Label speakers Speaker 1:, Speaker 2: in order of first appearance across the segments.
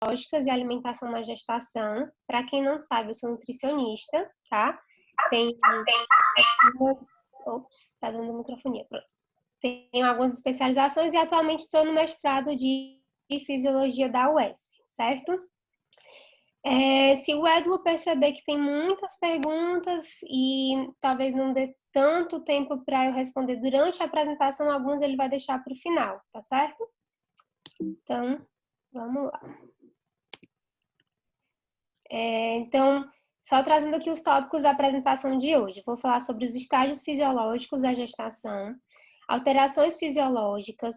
Speaker 1: fisiológicas e alimentação na gestação. Para quem não sabe, eu sou nutricionista, tá? Tenho algumas... Ops, tá dando microfonia, pronto. Tenho algumas especializações e atualmente estou no mestrado de Fisiologia da UES, certo? Se o Edlo perceber que tem muitas perguntas e talvez não dê tanto tempo para eu responder durante a apresentação, alguns ele vai deixar para o final, tá certo? Então, vamos lá. Então, só trazendo aqui os tópicos da apresentação de hoje. Vou falar sobre os estágios fisiológicos da gestação, alterações fisiológicas,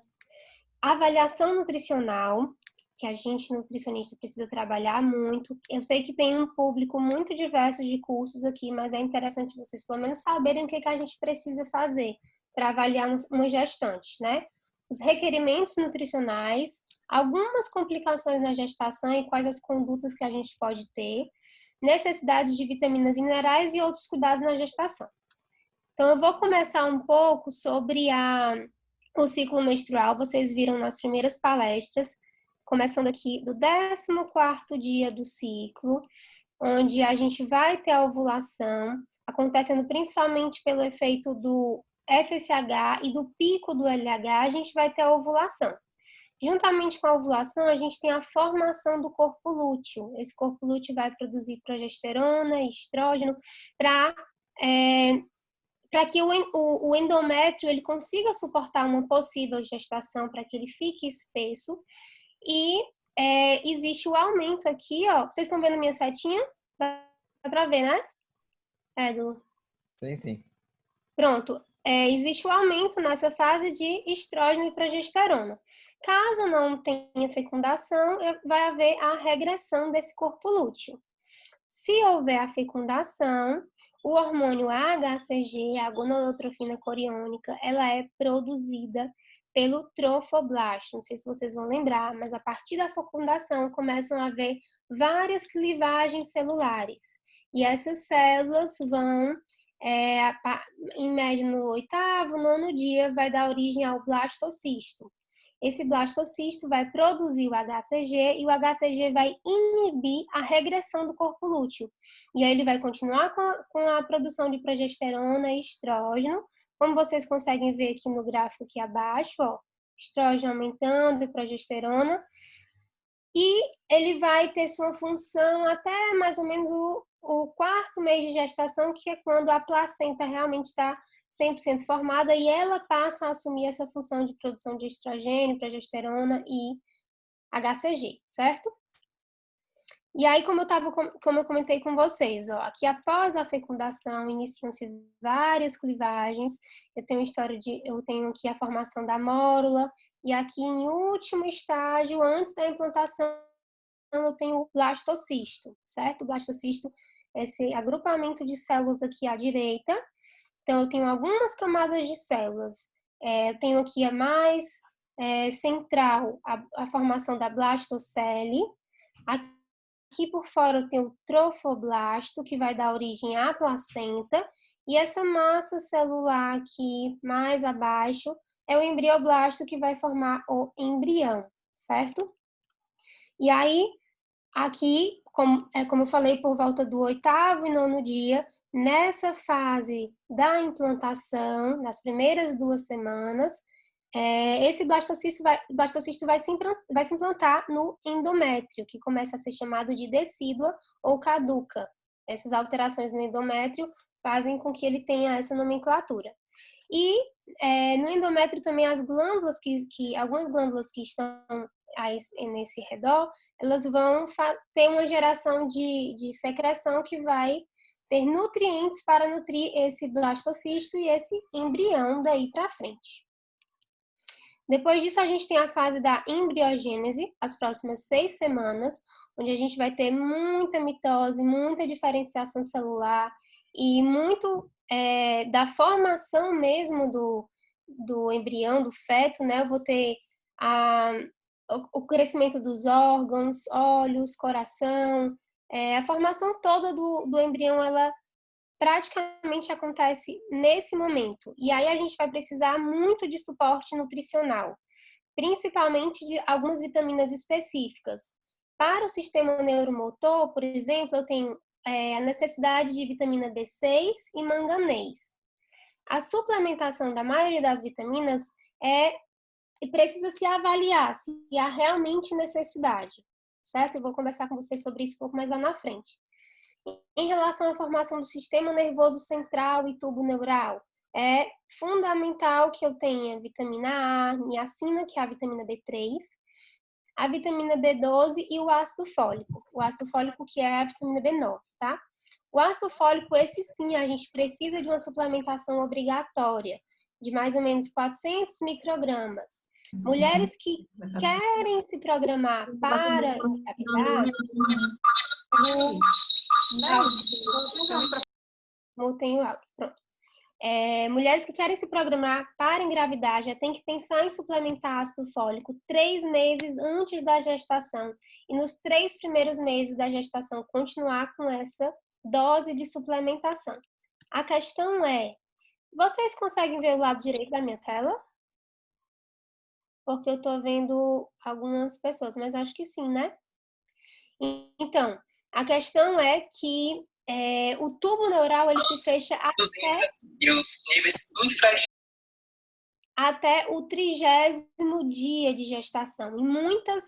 Speaker 1: avaliação nutricional, que a gente, nutricionista, precisa trabalhar muito. Eu sei que tem um público muito diverso de cursos aqui, mas é interessante vocês pelo menos saberem o que a gente precisa fazer para avaliar uma gestante, né? Os requerimentos nutricionais, algumas complicações na gestação e quais as condutas que a gente pode ter, necessidades de vitaminas e minerais e outros cuidados na gestação. Então, eu vou começar um pouco sobre o ciclo menstrual. Vocês viram nas primeiras palestras, começando aqui do 14º dia do ciclo, onde a gente vai ter a ovulação, acontecendo principalmente pelo efeito do FSH e do pico do LH, a gente vai ter a ovulação. Juntamente com a ovulação, a gente tem a formação do corpo lúteo. Esse corpo lúteo vai produzir progesterona e estrógeno para que o endométrio ele consiga suportar uma possível gestação, para que ele fique espesso. E existe o aumento aqui, ó. Vocês estão vendo minha setinha? Dá para ver, né? Edu?
Speaker 2: Sim, sim.
Speaker 1: Pronto. Existe o aumento nessa fase de estrógeno e progesterona. Caso não tenha fecundação, vai haver a regressão desse corpo lúteo. Se houver a fecundação, o hormônio HCG, a gonadotrofina coriônica, ela é produzida pelo trofoblasto. Não sei se vocês vão lembrar, mas a partir da fecundação começam a haver várias clivagens celulares. E essas células vão, em média no 8º, 9º dia, vai dar origem ao blastocisto. Esse blastocisto vai produzir o HCG e o HCG vai inibir a regressão do corpo lúteo. E aí ele vai continuar com a produção de progesterona e estrógeno, como vocês conseguem ver aqui no gráfico aqui abaixo, ó, estrógeno aumentando e progesterona. E ele vai ter sua função até mais ou menos o 4º mês de gestação, que é quando a placenta realmente está 100% formada e ela passa a assumir essa função de produção de estrogênio, progesterona e HCG, certo? E aí, como eu comentei com vocês, ó, aqui após a fecundação iniciam-se várias clivagens. Eu tenho aqui a formação da mórula e aqui em último estágio, antes da implantação, eu tenho o blastocisto, certo? O blastocisto é esse agrupamento de células aqui à direita. Então, eu tenho algumas camadas de células. Eu tenho aqui a mais central, a formação da blastocele. Aqui por fora eu tenho o trofoblasto, que vai dar origem à placenta. E essa massa celular aqui, mais abaixo, é o embrioblasto, que vai formar o embrião, certo? E aí, aqui, como eu falei, por volta do 8º e 9º dia, nessa fase da implantação, nas primeiras 2 semanas, esse blastocisto vai se implantar no endométrio, que começa a ser chamado de decídua ou caduca. Essas alterações no endométrio fazem com que ele tenha essa nomenclatura. E no endométrio também as glândulas, algumas glândulas que estão nesse redor, elas vão ter uma geração de secreção que vai ter nutrientes para nutrir esse blastocisto e esse embrião daí para frente. Depois disso, a gente tem a fase da embriogênese, as próximas 6 semanas, onde a gente vai ter muita mitose, muita diferenciação celular e muito da formação mesmo do embrião, do feto, né? Eu vou ter o crescimento dos órgãos, olhos, coração, a formação toda do embrião, ela praticamente acontece nesse momento. E aí a gente vai precisar muito de suporte nutricional, principalmente de algumas vitaminas específicas. Para o sistema neuromotor, por exemplo, eu tenho a necessidade de vitamina B6 e manganês. A suplementação da maioria das vitaminas precisa se avaliar se há realmente necessidade, certo? Eu vou conversar com vocês sobre isso um pouco mais lá na frente. Em relação à formação do sistema nervoso central e tubo neural, é fundamental que eu tenha vitamina A, niacina, que é a vitamina B3, a vitamina B12 e o ácido fólico. O ácido fólico que é a vitamina B9, tá? O ácido fólico, esse sim, a gente precisa de uma suplementação obrigatória, de mais ou menos 400 microgramas. Mulheres que querem se programar para engravidar, Mutei o áudio, pronto. Mulheres que querem se programar para engravidar já tem que pensar em suplementar ácido fólico 3 meses antes da gestação e nos 3 primeiros meses da gestação continuar com essa dose de suplementação. A questão é, vocês conseguem ver o lado direito da minha tela? Porque eu estou vendo algumas pessoas, mas acho que sim, né? Então, a questão é que o tubo neural ele se fecha até o 30º dia de gestação. E muitas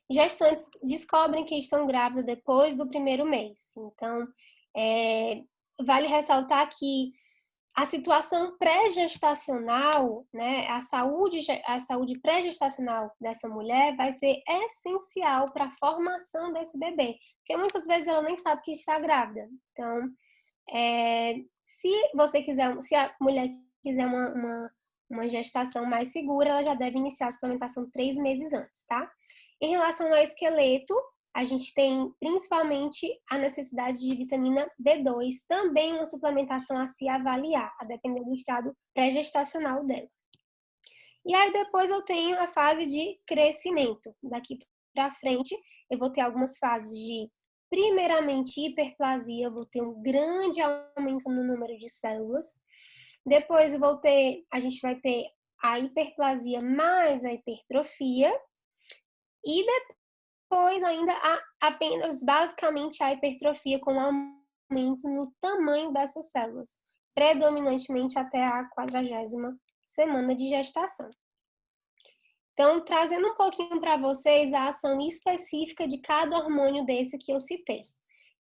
Speaker 1: gestantes descobrem que estão grávidas depois do primeiro mês. Então, vale ressaltar que a situação pré-gestacional, né, a saúde pré-gestacional dessa mulher vai ser essencial para a formação desse bebê, porque muitas vezes ela nem sabe que está grávida. Então, se a mulher quiser uma gestação mais segura, ela já deve iniciar a suplementação 3 meses antes, tá? Em relação ao esqueleto, a gente tem principalmente a necessidade de vitamina B2, também uma suplementação a se avaliar, a depender do estado pré-gestacional dela. E aí depois eu tenho a fase de crescimento. Daqui para frente, eu vou ter algumas fases de, primeiramente, hiperplasia, eu vou ter um grande aumento no número de células. Depois a gente vai ter a hiperplasia mais a hipertrofia. E depois ainda há apenas basicamente a hipertrofia com aumento no tamanho dessas células, predominantemente até a 40ª semana de gestação. Então, trazendo um pouquinho para vocês a ação específica de cada hormônio desse que eu citei.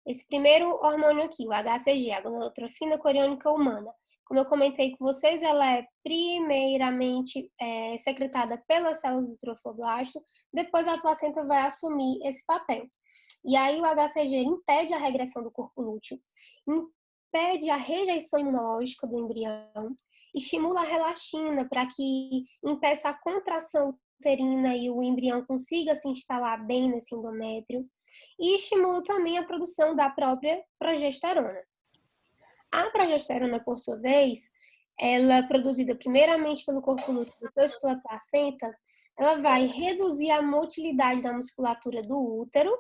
Speaker 1: Esse primeiro hormônio aqui, o HCG, a gonadotrofina coriônica humana, como eu comentei com vocês, ela é primeiramente secretada pelas células do trofoblasto, depois a placenta vai assumir esse papel. E aí o HCG impede a regressão do corpo lúteo, impede a rejeição imunológica do embrião, estimula a relaxina para que impeça a contração uterina e o embrião consiga se instalar bem nesse endométrio, e estimula também a produção da própria progesterona. A progesterona, por sua vez, ela é produzida primeiramente pelo corpo lúteo, depois pela placenta, ela vai reduzir a motilidade da musculatura do útero,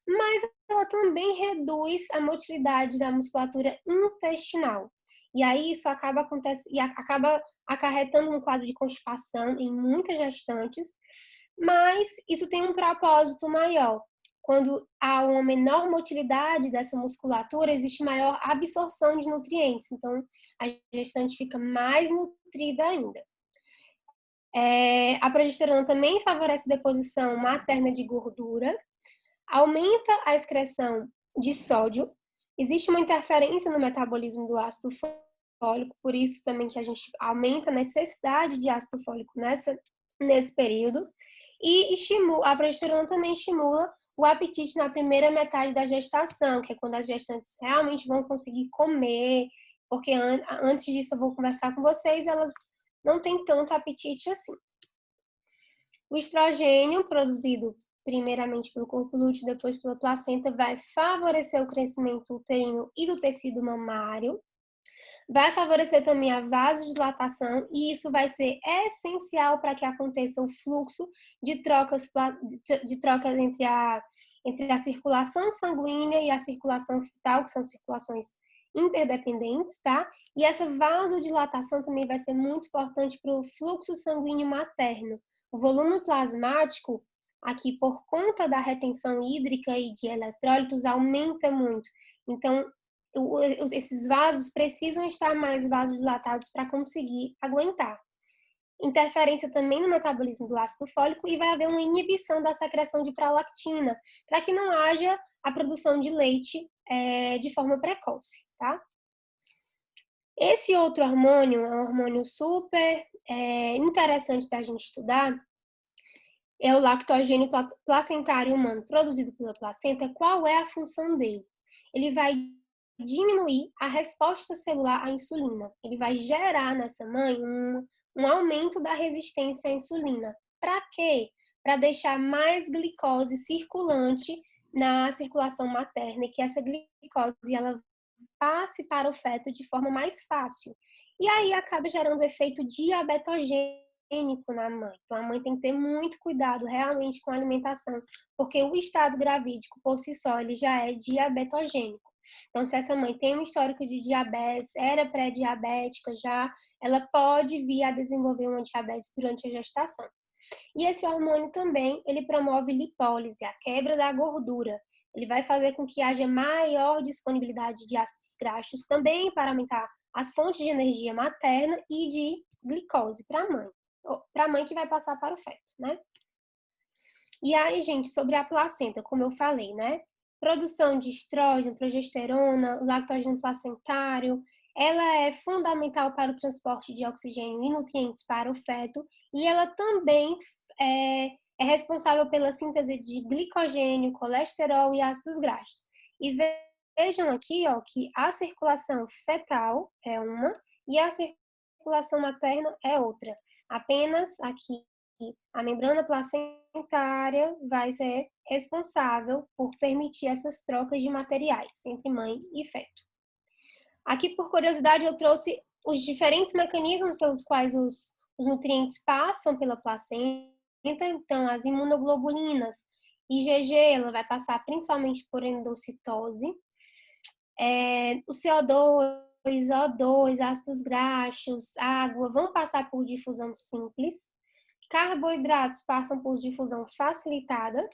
Speaker 1: mas ela também reduz a motilidade da musculatura intestinal. E aí isso acaba acarretando um quadro de constipação em muitas gestantes, mas isso tem um propósito maior. Quando há uma menor motilidade dessa musculatura, existe maior absorção de nutrientes. Então, a gestante fica mais nutrida ainda. A progesterona também favorece a deposição materna de gordura, aumenta a excreção de sódio, existe uma interferência no metabolismo do ácido fólico, por isso também que a gente aumenta a necessidade de ácido fólico nesse período, e a progesterona também estimula o apetite na primeira metade da gestação, que é quando as gestantes realmente vão conseguir comer, porque antes disso eu vou conversar com vocês, elas não têm tanto apetite assim. O estrogênio, produzido primeiramente pelo corpo lúteo, depois pela placenta, vai favorecer o crescimento uterino e do tecido mamário, vai favorecer também a vasodilatação, e isso vai ser essencial para que aconteça o fluxo de trocas entre a circulação sanguínea e a circulação fetal, que são circulações interdependentes, tá? E essa vasodilatação também vai ser muito importante para o fluxo sanguíneo materno. O volume plasmático aqui por conta da retenção hídrica e de eletrólitos aumenta muito. Então, esses vasos precisam estar mais vasodilatados para conseguir aguentar. Interferência também no metabolismo do ácido fólico e vai haver uma inibição da secreção de prolactina, para que não haja a produção de leite de forma precoce, tá? Esse outro hormônio é um hormônio super interessante da gente estudar, é o lactogênio placentário humano produzido pela placenta. Qual é a função dele? Ele vai diminuir a resposta celular à insulina. Ele vai gerar nessa mãe um aumento da resistência à insulina. Para quê? Para deixar mais glicose circulante na circulação materna e que essa glicose ela passe para o feto de forma mais fácil. E aí acaba gerando o efeito diabetogênico na mãe. Então, a mãe tem que ter muito cuidado realmente com a alimentação, porque o estado gravídico, por si só, ele já é diabetogênico. Então, se essa mãe tem um histórico de diabetes, era pré-diabética já, ela pode vir a desenvolver uma diabetes durante a gestação. E esse hormônio também, ele promove lipólise, a quebra da gordura. Ele vai fazer com que haja maior disponibilidade de ácidos graxos, também para aumentar as fontes de energia materna e de glicose para a mãe que vai passar para o feto, né? E aí, gente, sobre a placenta, como eu falei, né? Produção de estrógeno, progesterona, lactogênio placentário, ela é fundamental para o transporte de oxigênio e nutrientes para o feto, e ela também é responsável pela síntese de glicogênio, colesterol e ácidos graxos. E vejam aqui, ó, que a circulação fetal é uma e a circulação materna é outra. Apenas aqui a membrana placentária vai ser responsável por permitir essas trocas de materiais entre mãe e feto. Aqui, por curiosidade, eu trouxe os diferentes mecanismos pelos quais os nutrientes passam pela placenta. Então, as imunoglobulinas, IgG, ela vai passar principalmente por endocitose. O CO2, O2, ácidos graxos, água, vão passar por difusão simples. Carboidratos passam por difusão facilitada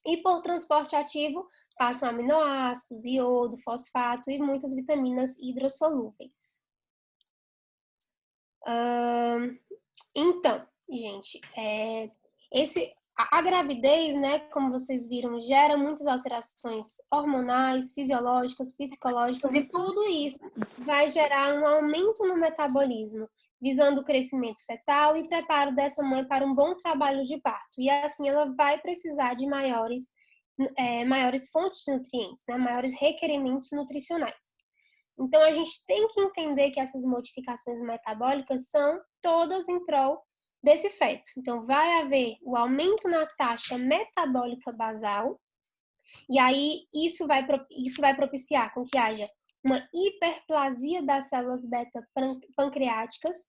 Speaker 1: e por transporte ativo passam aminoácidos, iodo, fosfato e muitas vitaminas hidrossolúveis. Então, gente, a gravidez, né, como vocês viram, gera muitas alterações hormonais, fisiológicas, psicológicas, e tudo isso vai gerar um aumento no metabolismo, visando o crescimento fetal e preparo dessa mãe para um bom trabalho de parto. E assim ela vai precisar de maiores fontes de nutrientes, né, maiores requerimentos nutricionais. Então, a gente tem que entender que essas modificações metabólicas são todas em prol desse feto. Então, vai haver o aumento na taxa metabólica basal, e aí isso vai propiciar com que haja uma hiperplasia das células beta-pancreáticas,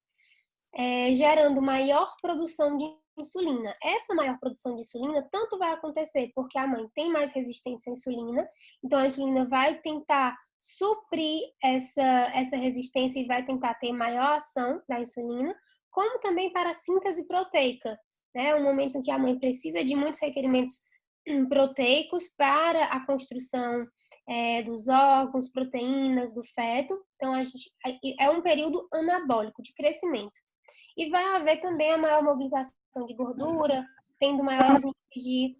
Speaker 1: gerando maior produção de insulina. Essa maior produção de insulina tanto vai acontecer porque a mãe tem mais resistência à insulina, então a insulina vai tentar suprir essa resistência e vai tentar ter maior ação da insulina, como também para a síntese proteica, né? Um momento em que a mãe precisa de muitos requerimentos proteicos para a construção dos órgãos, proteínas do feto. Então, é um período anabólico de crescimento. E vai haver também a maior mobilização de gordura, tendo maiores níveis de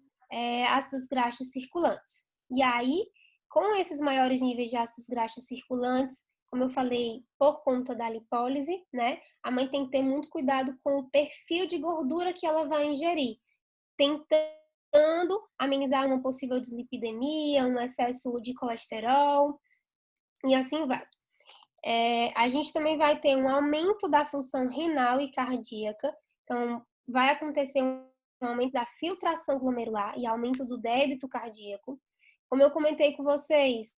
Speaker 1: ácidos graxos circulantes. E aí, com esses maiores níveis de ácidos graxos circulantes, como eu falei, por conta da lipólise, né, a mãe tem que ter muito cuidado com o perfil de gordura que ela vai ingerir, tentando amenizar uma possível dislipidemia, um excesso de colesterol, e assim vai. A gente também vai ter um aumento da função renal e cardíaca, então vai acontecer um aumento da filtração glomerular e aumento do débito cardíaco. Como eu comentei com vocês,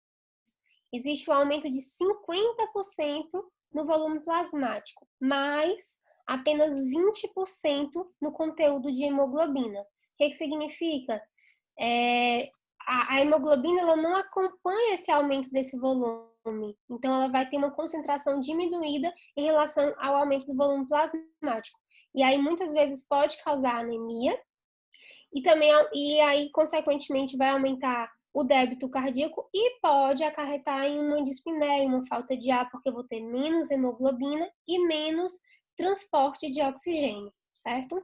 Speaker 1: existe um aumento de 50% no volume plasmático, mas apenas 20% no conteúdo de hemoglobina. O que significa? A hemoglobina ela não acompanha esse aumento desse volume, então ela vai ter uma concentração diminuída em relação ao aumento do volume plasmático. E aí muitas vezes pode causar anemia e aí, consequentemente, vai aumentar o débito cardíaco e pode acarretar em uma dispneia, uma falta de ar, porque eu vou ter menos hemoglobina e menos transporte de oxigênio, certo?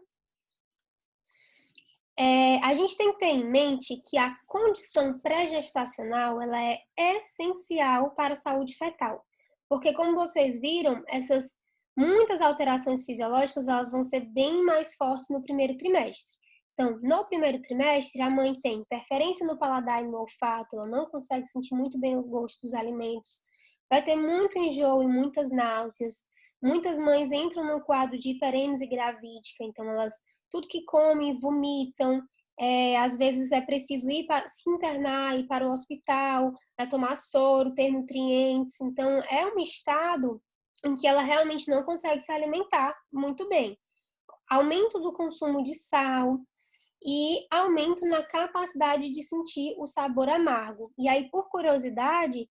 Speaker 1: A gente tem que ter em mente que a condição pré-gestacional ela é essencial para a saúde fetal, porque como vocês viram, essas muitas alterações fisiológicas elas vão ser bem mais fortes no primeiro trimestre. Então, no primeiro trimestre, a mãe tem interferência no paladar e no olfato, ela não consegue sentir muito bem os gostos dos alimentos, vai ter muito enjoo e muitas náuseas. Muitas mães entram num quadro de hiperêmese gravídica, então elas tudo que comem, vomitam, às vezes é preciso se internar, ir para o hospital, para tomar soro, ter nutrientes. Então, é um estado em que ela realmente não consegue se alimentar muito bem. Aumento do consumo de sal e aumento na capacidade de sentir o sabor amargo. E aí, por curiosidade,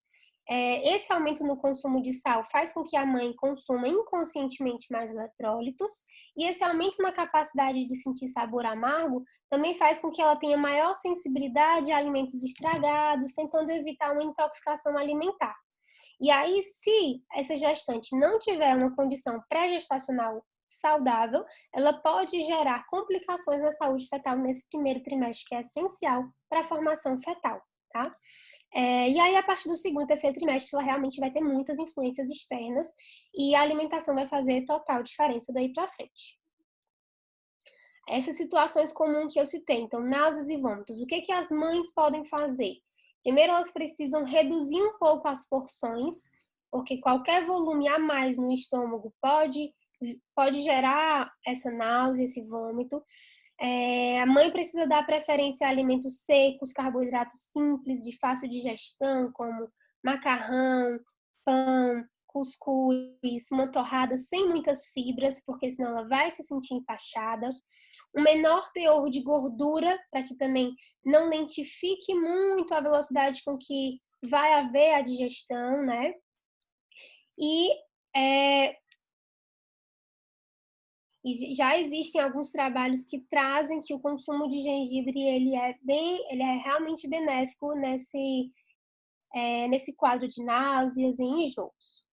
Speaker 1: esse aumento no consumo de sal faz com que a mãe consuma inconscientemente mais eletrólitos, e esse aumento na capacidade de sentir sabor amargo também faz com que ela tenha maior sensibilidade a alimentos estragados, tentando evitar uma intoxicação alimentar. E aí, se essa gestante não tiver uma condição pré-gestacional saudável, ela pode gerar complicações na saúde fetal nesse primeiro trimestre, que é essencial para a formação fetal, tá? E aí, a partir do segundo e terceiro trimestre, ela realmente vai ter muitas influências externas e a alimentação vai fazer total diferença daí para frente. Essas situações comuns que eu citei, então, náuseas e vômitos, o que as mães podem fazer? Primeiro, elas precisam reduzir um pouco as porções, porque qualquer volume a mais no estômago pode gerar essa náusea, esse vômito. A mãe precisa dar preferência a alimentos secos, carboidratos simples, de fácil digestão, como macarrão, pão, cuscuz, uma torrada sem muitas fibras, porque senão ela vai se sentir empachada. Um menor teor de gordura, para que também não lentifique muito a velocidade com que vai haver a digestão, né? E é, E já existem alguns trabalhos que trazem que o consumo de gengibre ele é realmente benéfico nesse quadro de náuseas e enjoos.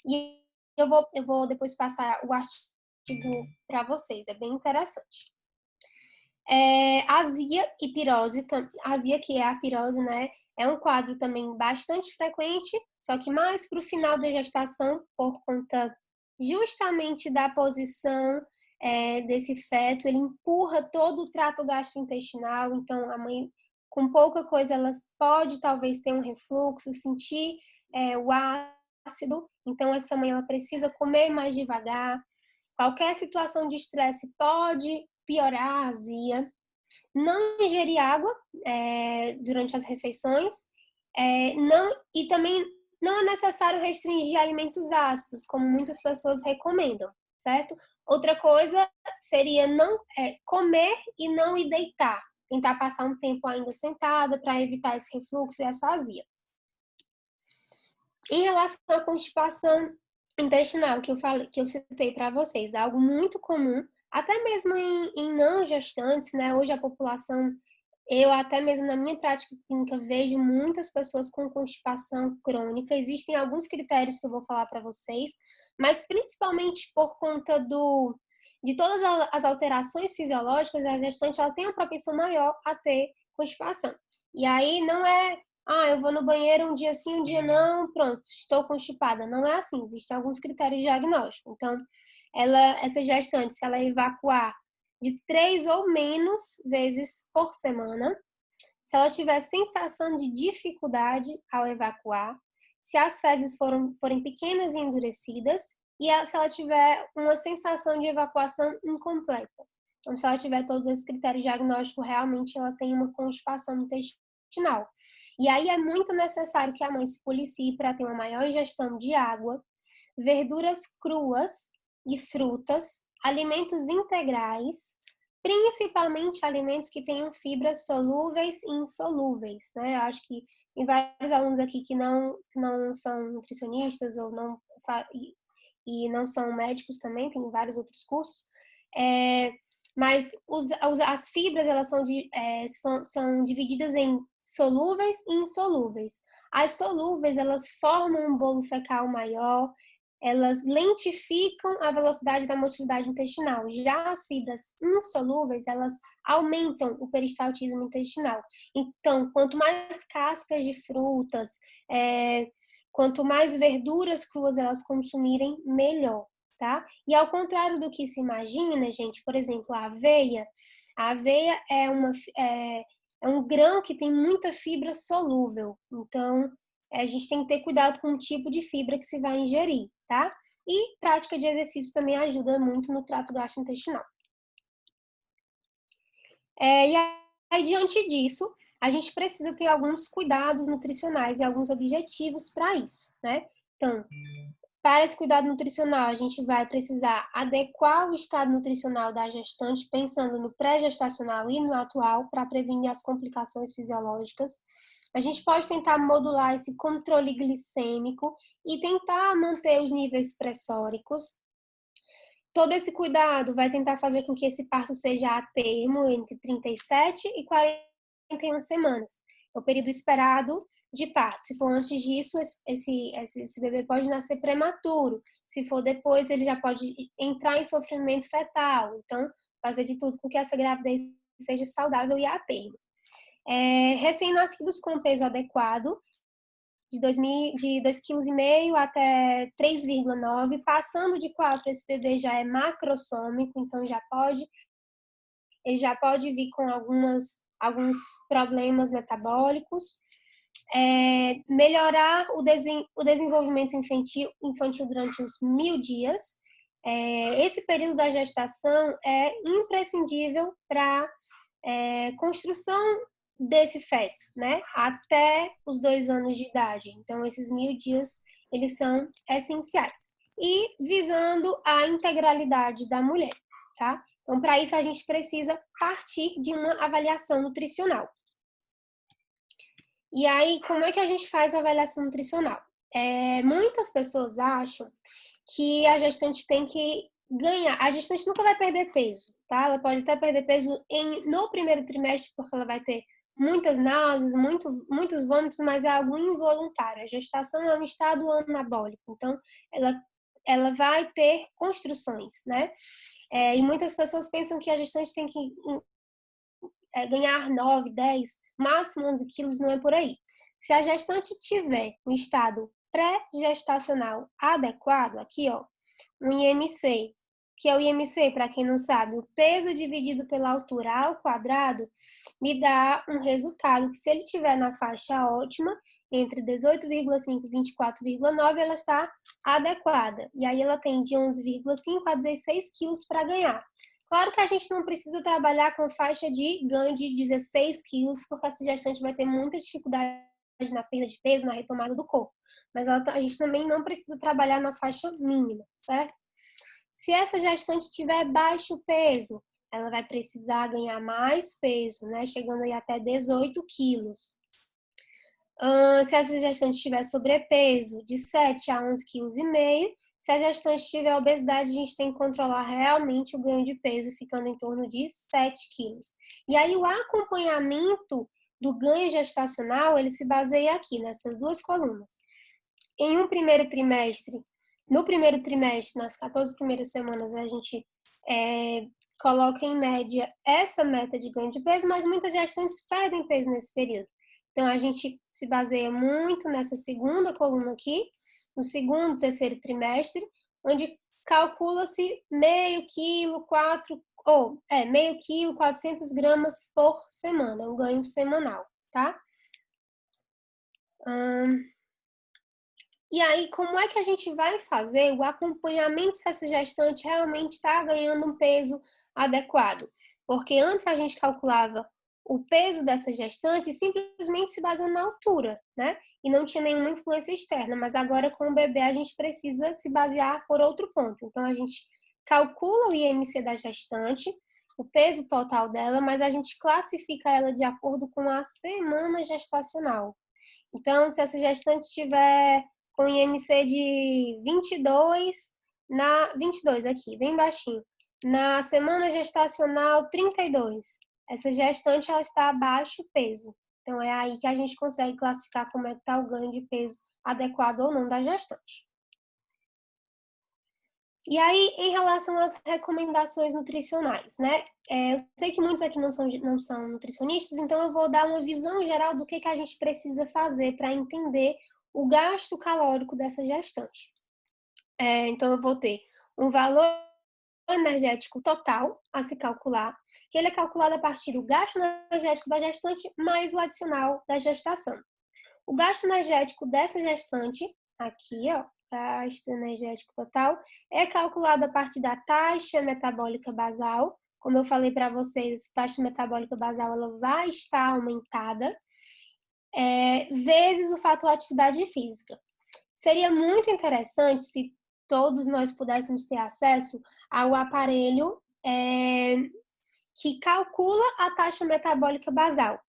Speaker 1: E eu vou depois passar o artigo para vocês, é bem interessante. Azia e pirose, azia que é a pirose, né? É um quadro também bastante frequente, só que mais para o final da gestação, por conta justamente da posição desse feto, ele empurra todo o trato gastrointestinal, então a mãe, com pouca coisa, ela pode talvez ter um refluxo, sentir o ácido, então essa mãe ela precisa comer mais devagar. Qualquer situação de estresse pode piorar a azia. Não ingerir água durante as refeições, e também não é necessário restringir alimentos ácidos, como muitas pessoas recomendam, certo? Outra coisa seria não comer e não ir deitar, tentar passar um tempo ainda sentada para evitar esse refluxo e essa azia. Em relação à constipação intestinal, que eu citei para vocês, é algo muito comum, até mesmo em não gestantes, né? Hoje a população, eu até mesmo na minha prática clínica vejo muitas pessoas com constipação crônica. Existem alguns critérios que eu vou falar para vocês, mas principalmente por conta de todas as alterações fisiológicas, a gestante ela tem a propensão maior a ter constipação. E aí não é eu vou no banheiro um dia sim, um dia não, pronto, estou constipada. Não é assim, existem alguns critérios diagnósticos. Então, essa gestante, se ela evacuar de 3 ou menos vezes por semana, se ela tiver sensação de dificuldade ao evacuar, se as fezes forem pequenas e endurecidas, e se ela tiver uma sensação de evacuação incompleta. Então, se ela tiver todos esses critérios diagnósticos, realmente ela tem uma constipação intestinal. E aí é muito necessário que a mãe se policie para ter uma maior ingestão de água, verduras cruas e frutas, alimentos integrais, principalmente alimentos que tenham fibras solúveis e insolúveis, né? Eu acho que tem vários alunos aqui que não são nutricionistas ou não são médicos também, tem vários outros cursos. Mas as fibras, elas são divididas em solúveis e insolúveis. As solúveis, elas formam um bolo fecal maior, elas lentificam a velocidade da motilidade intestinal. Já as fibras insolúveis, elas aumentam o peristaltismo intestinal. Então, quanto mais cascas de frutas, quanto mais verduras cruas elas consumirem, melhor, tá? E ao contrário do que se imagina, gente, por exemplo, a aveia é um grão que tem muita fibra solúvel. Então, a gente tem que ter cuidado com o tipo de fibra que se vai ingerir, tá? E prática de exercício também ajuda muito no trato gastrointestinal. E aí, diante disso, a gente precisa ter alguns cuidados nutricionais e alguns objetivos para isso, né? Então, para esse cuidado nutricional, a gente vai precisar adequar o estado nutricional da gestante, pensando no pré-gestacional e no atual, para prevenir as complicações fisiológicas. A gente pode tentar modular esse controle glicêmico e tentar manter os níveis pressóricos. Todo esse cuidado vai tentar fazer com que esse parto seja a termo entre 37 e 41 semanas. É o período esperado de parto. Se for antes disso, esse bebê pode nascer prematuro. Se for depois, ele já pode entrar em sofrimento fetal. Então, fazer de tudo com que essa gravidez seja saudável e a termo. Recém-nascidos com peso adequado, de 2,5 kg até 3,9, passando de 4, esse bebê já é macrossômico, então ele já pode vir com alguns problemas metabólicos. Melhorar o desenvolvimento infantil durante os 1.000 dias. Esse período da gestação é imprescindível para construção desse feto, né? Até os 2 anos de idade. Então, esses 1.000 dias, eles são essenciais. E visando a integralidade da mulher, tá? Então, para isso, a gente precisa partir de uma avaliação nutricional. E aí, como é que a gente faz a avaliação nutricional? Muitas pessoas acham que a gestante tem que ganhar. A gestante nunca vai perder peso, tá? Ela pode até perder peso no primeiro trimestre, porque ela vai ter muitas náuseas, muitos vômitos, mas é algo involuntário. A gestação é um estado anabólico, então ela vai ter construções, né? E muitas pessoas pensam que a gestante tem que ganhar 9, 10, máximo 11 quilos, não é por aí. Se a gestante tiver um estado pré-gestacional adequado, aqui ó, um IMC, que é o IMC, para quem não sabe, o peso dividido pela altura ao quadrado, me dá um resultado que, se ele estiver na faixa ótima, entre 18,5 e 24,9, ela está adequada. E aí ela tem de 11,5 a 16 quilos para ganhar. Claro que a gente não precisa trabalhar com faixa de ganho de 16 quilos, porque essa gestante vai ter muita dificuldade na perda de peso, na retomada do corpo. Mas a gente também não precisa trabalhar na faixa mínima, certo? Se essa gestante tiver baixo peso, ela vai precisar ganhar mais peso, né? Chegando aí até 18 quilos. Se essa gestante tiver sobrepeso, de 7 a 11,5 kg. Se a gestante tiver obesidade, a gente tem que controlar realmente o ganho de peso, ficando em torno de 7 quilos. E aí o acompanhamento do ganho gestacional, ele se baseia aqui, nessas duas colunas. No primeiro trimestre, nas 14 primeiras semanas, a gente coloca em média essa meta de ganho de peso, mas muitas gestantes perdem peso nesse período. Então, a gente se baseia muito nessa segunda coluna aqui, no segundo, terceiro trimestre, onde calcula-se meio quilo, 400 gramas por semana, um ganho semanal, tá? E aí, como é que a gente vai fazer o acompanhamento se essa gestante realmente está ganhando um peso adequado? Porque antes a gente calculava o peso dessa gestante simplesmente se baseando na altura, né? E não tinha nenhuma influência externa, mas agora com o bebê a gente precisa se basear por outro ponto. Então a gente calcula o IMC da gestante, o peso total dela, mas a gente classifica ela de acordo com a semana gestacional. Então, se essa gestante tiver com IMC de 22 aqui, bem baixinho. Na semana gestacional 32, essa gestante ela está abaixo peso. Então, é aí que a gente consegue classificar como é que está o ganho de peso adequado ou não da gestante. E aí, em relação às recomendações nutricionais, né? Eu sei que muitos aqui não são nutricionistas, então eu vou dar uma visão geral do que a gente precisa fazer para entender o gasto calórico dessa gestante. Então, eu vou ter um valor energético total a se calcular, que ele é calculado a partir do gasto energético da gestante mais o adicional da gestação. O gasto energético dessa gestante, aqui, ó, gasto energético total, é calculado a partir da taxa metabólica basal. Como eu falei para vocês, a taxa metabólica basal ela vai estar aumentada, vezes o fator atividade física. Seria muito interessante se todos nós pudéssemos ter acesso ao aparelho que calcula a taxa metabólica basal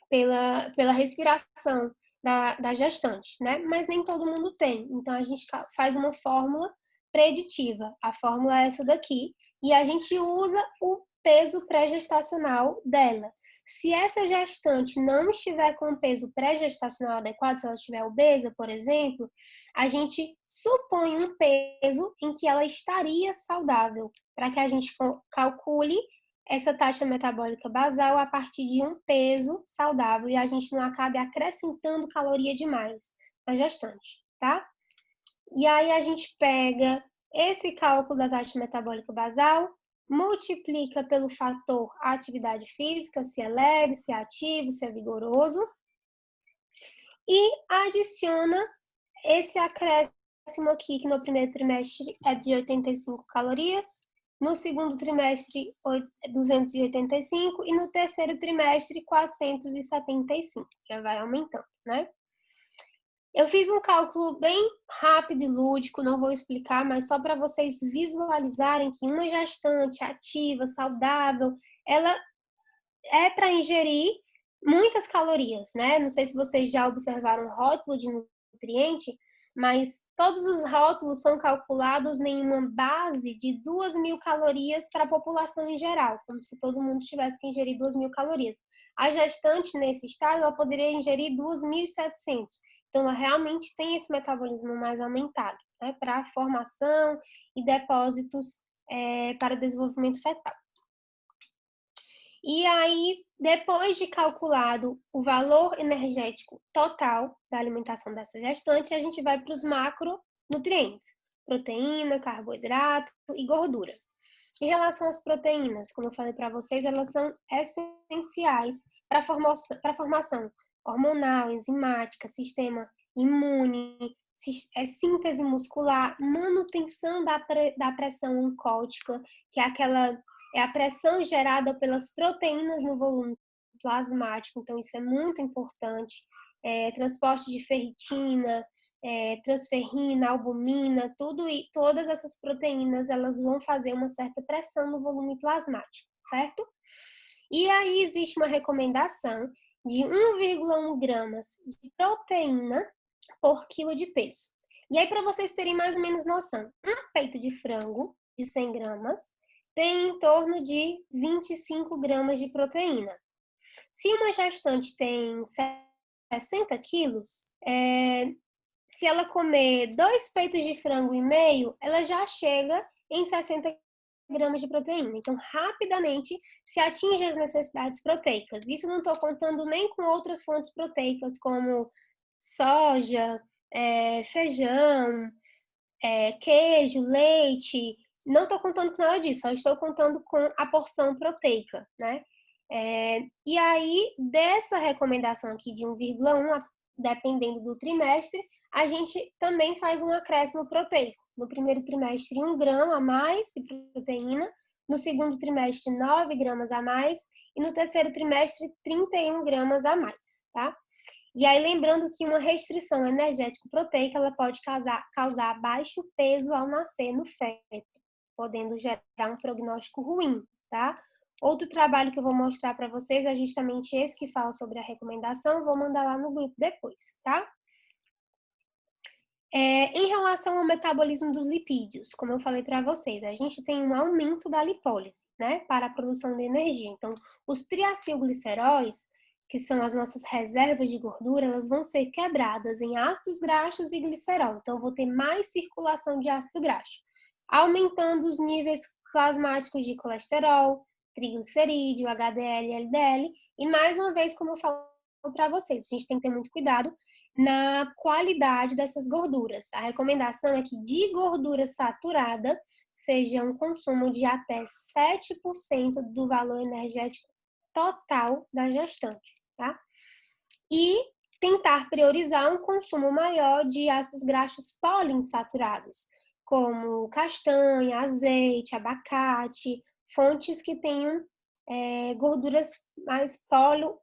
Speaker 1: pela respiração da gestante, né? Mas nem todo mundo tem. Então, a gente faz uma fórmula preditiva. A fórmula é essa daqui. E a gente usa o peso pré-gestacional dela. Se essa gestante não estiver com o peso pré-gestacional adequado, se ela estiver obesa, por exemplo, a gente supõe um peso em que ela estaria saudável, para que a gente calcule essa taxa metabólica basal a partir de um peso saudável e a gente não acabe acrescentando caloria demais na gestante, tá? E aí a gente pega esse cálculo da taxa metabólica basal, multiplica pelo fator atividade física, se é leve, se é ativo, se é vigoroso, e adiciona esse acréscimo aqui, que no primeiro trimestre é de 85 calorias, no segundo trimestre 285 e no terceiro trimestre 475, já vai aumentando, né? Eu fiz um cálculo bem rápido e lúdico, não vou explicar, mas só para vocês visualizarem que uma gestante ativa, saudável, ela é para ingerir muitas calorias, né? Não sei se vocês já observaram o rótulo de nutriente, mas todos os rótulos são calculados em uma base de 2.000 calorias para a população em geral, como se todo mundo tivesse que ingerir 2.000 calorias. A gestante, nesse estado, ela poderia ingerir 2.700. Então, ela realmente tem esse metabolismo mais aumentado, né, para formação e depósitos para desenvolvimento fetal. E aí, depois de calculado o valor energético total da alimentação dessa gestante, a gente vai para os macronutrientes: proteína, carboidrato e gordura. Em relação às proteínas, como eu falei para vocês, elas são essenciais para a formação hormonal, enzimática, sistema imune, síntese muscular, manutenção da pressão oncótica, que é a pressão gerada pelas proteínas no volume plasmático, então isso é muito importante. Transporte de ferritina, transferrina, albumina, todas essas proteínas, elas vão fazer uma certa pressão no volume plasmático, certo? E aí existe uma recomendação de 1,1 gramas de proteína por quilo de peso. E aí, para vocês terem mais ou menos noção, um peito de frango de 100 gramas tem em torno de 25 gramas de proteína. Se uma gestante tem 60 quilos, se ela comer 2 peitos de frango e meio, ela já chega em 60 gramas de proteína. Então, rapidamente se atinge as necessidades proteicas. Isso não estou contando nem com outras fontes proteicas, como soja, feijão, queijo, leite. Não estou contando com nada disso, só estou contando com a porção proteica, né? E aí, dessa recomendação aqui de 1,1, dependendo do trimestre, a gente também faz um acréscimo proteico. No primeiro trimestre, 1 grama a mais de proteína, no segundo trimestre, 9 gramas a mais, e no terceiro trimestre, 31 gramas a mais, tá? E aí, lembrando que uma restrição energético-proteica, ela pode causar baixo peso ao nascer no feto, podendo gerar um prognóstico ruim, tá? Outro trabalho que eu vou mostrar para vocês é justamente esse que fala sobre a recomendação, vou mandar lá no grupo depois, tá? Em relação ao metabolismo dos lipídios, como eu falei para vocês, a gente tem um aumento da lipólise, né, para a produção de energia. Então, os triacilgliceróis, que são as nossas reservas de gordura, elas vão ser quebradas em ácidos graxos e glicerol. Então, eu vou ter mais circulação de ácido graxo, aumentando os níveis plasmáticos de colesterol, triglicerídeo, HDL, LDL. E mais uma vez, como eu falo para vocês, a gente tem que ter muito cuidado na qualidade dessas gorduras. A recomendação é que de gordura saturada seja um consumo de até 7% do valor energético total da gestante, tá? E tentar priorizar um consumo maior de ácidos graxos poliinsaturados, como castanha, azeite, abacate, fontes que tenham gorduras mais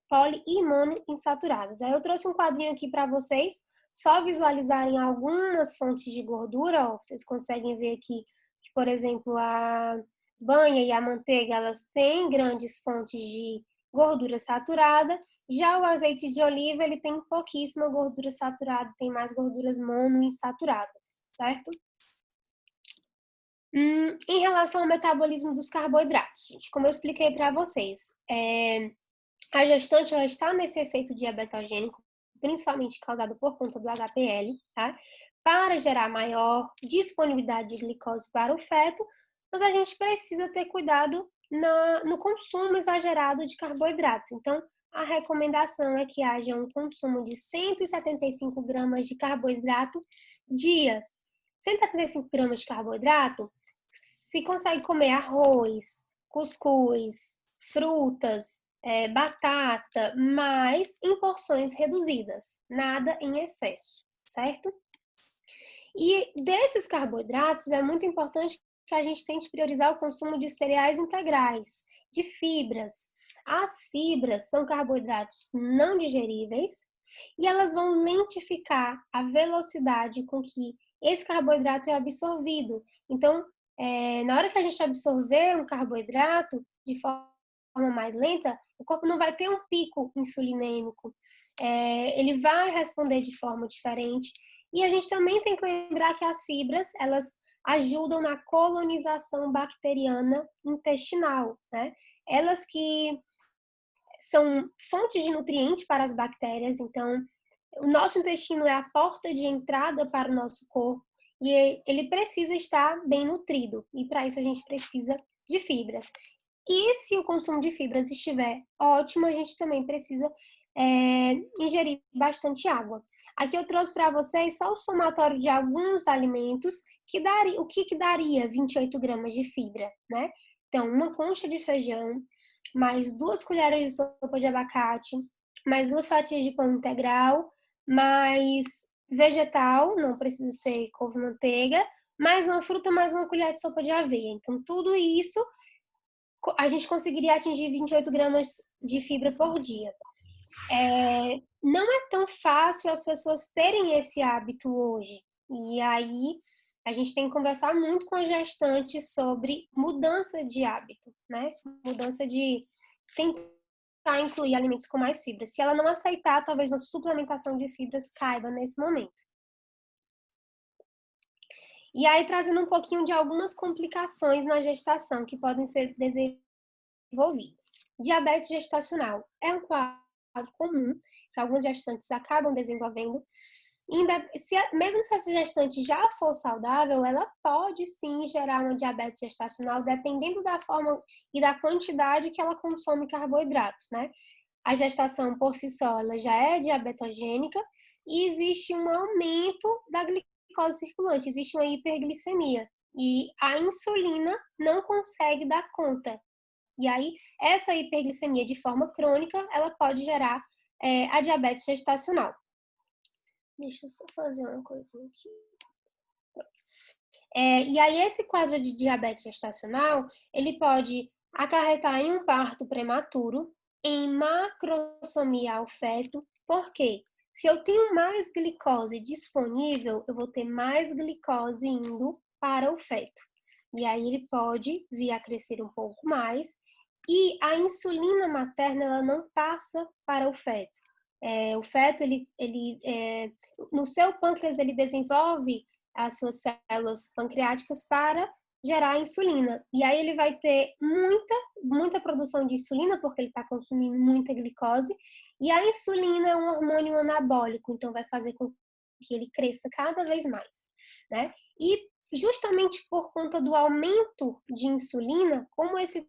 Speaker 1: poli e monoinsaturadas. Aí eu trouxe um quadrinho aqui para vocês, só visualizarem algumas fontes de gordura, ó, vocês conseguem ver aqui que, por exemplo, a banha e a manteiga, elas têm grandes fontes de gordura saturada, já o azeite de oliva, ele tem pouquíssima gordura saturada, tem mais gorduras monoinsaturadas, certo? Em relação ao metabolismo dos carboidratos, gente, como eu expliquei para vocês, a gestante ela está nesse efeito diabetogênico, principalmente causado por conta do HPL, tá? Para gerar maior disponibilidade de glicose para o feto, mas a gente precisa ter cuidado no consumo exagerado de carboidrato. Então, a recomendação é que haja um consumo de 175 gramas de carboidrato dia. 175 gramas de carboidrato, se consegue comer arroz, cuscuz, frutas, batata, mas em porções reduzidas, nada em excesso, certo? E desses carboidratos é muito importante que a gente tente priorizar o consumo de cereais integrais, de fibras. As fibras são carboidratos não digeríveis e elas vão lentificar a velocidade com que esse carboidrato é absorvido. Então, na hora que a gente absorver um carboidrato de forma mais lenta, o corpo não vai ter um pico insulinêmico. Ele vai responder de forma diferente. E a gente também tem que lembrar que as fibras, elas ajudam na colonização bacteriana intestinal, né? Elas que são fontes de nutrientes para as bactérias, então o nosso intestino é a porta de entrada para o nosso corpo e ele precisa estar bem nutrido, e para isso a gente precisa de fibras. E se o consumo de fibras estiver ótimo, a gente também precisa ingerir bastante água. Aqui eu trouxe para vocês só o somatório de alguns alimentos que daria, o que daria 28 gramas de fibra, né? Então, uma concha de feijão, mais 2 colheres de sopa de abacate, mais 2 fatias de pão integral, mais vegetal, não precisa ser couve-manteiga, mais uma fruta, mais uma colher de sopa de aveia. Então, tudo isso a gente conseguiria atingir 28 gramas de fibra por dia. Não é tão fácil as pessoas terem esse hábito hoje. E aí a gente tem que conversar muito com a gestante sobre mudança de hábito, né? Mudança de tentar incluir alimentos com mais fibras. Se ela não aceitar, talvez uma suplementação de fibras caiba nesse momento. E aí, trazendo um pouquinho de algumas complicações na gestação que podem ser desenvolvidas. Diabetes gestacional é um quadro comum que algumas gestantes acabam desenvolvendo. Mesmo se essa gestante já for saudável, ela pode sim gerar uma diabetes gestacional, dependendo da forma e da quantidade que ela consome carboidratos, né? A gestação por si só, ela já é diabetogênica e existe um aumento da glicose circulante, existe uma hiperglicemia e a insulina não consegue dar conta. E aí, essa hiperglicemia de forma crônica, ela pode gerar a diabetes gestacional. Deixa eu só fazer uma coisinha aqui. E aí, esse quadro de diabetes gestacional, ele pode acarretar em um parto prematuro, em macrosomia ao feto. Por quê? Se eu tenho mais glicose disponível, eu vou ter mais glicose indo para o feto. E aí, ele pode vir a crescer um pouco mais. E a insulina materna, ela não passa para o feto. O feto, no seu pâncreas, ele desenvolve as suas células pancreáticas para gerar insulina. E aí ele vai ter muita produção de insulina, porque ele está consumindo muita glicose. E a insulina é um hormônio anabólico, então vai fazer com que ele cresça cada vez mais, né? E justamente por conta do aumento de insulina, como esse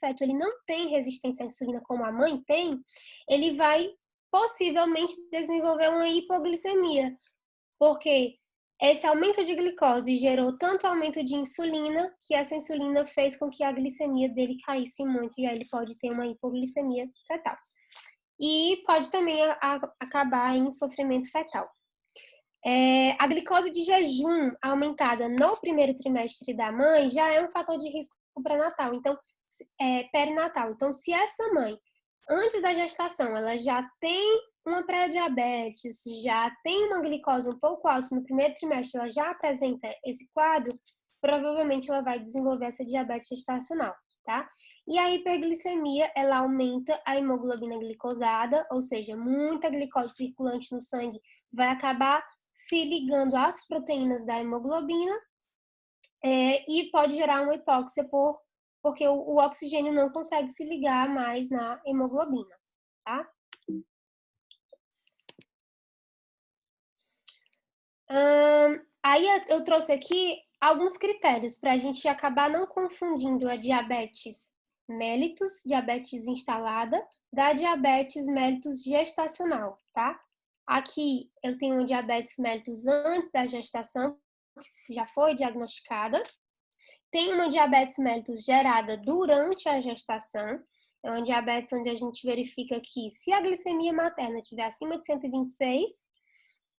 Speaker 1: feto ele não tem resistência à insulina como a mãe tem, ele vai possivelmente desenvolver uma hipoglicemia, porque esse aumento de glicose gerou tanto aumento de insulina que essa insulina fez com que a glicemia dele caísse muito e aí ele pode ter uma hipoglicemia fetal. E pode também acabar em sofrimento fetal. A glicose de jejum aumentada no primeiro trimestre da mãe já é um fator de risco pré-natal, então, perinatal. Então, se essa mãe, antes da gestação, ela já tem uma pré-diabetes, já tem uma glicose um pouco alta no primeiro trimestre, ela já apresenta esse quadro, provavelmente ela vai desenvolver essa diabetes gestacional, tá? E a hiperglicemia, ela aumenta a hemoglobina glicosada, ou seja, muita glicose circulante no sangue vai acabar se ligando às proteínas da hemoglobina e pode gerar uma hipóxia porque o oxigênio não consegue se ligar mais na hemoglobina, tá? Aí eu trouxe aqui alguns critérios para a gente acabar não confundindo a diabetes mellitus, diabetes instalada, da diabetes mellitus gestacional, tá? Aqui eu tenho uma diabetes mellitus antes da gestação, que já foi diagnosticada. Tem uma diabetes mellitus gerada durante a gestação. É uma diabetes onde a gente verifica que se a glicemia materna estiver acima de 126,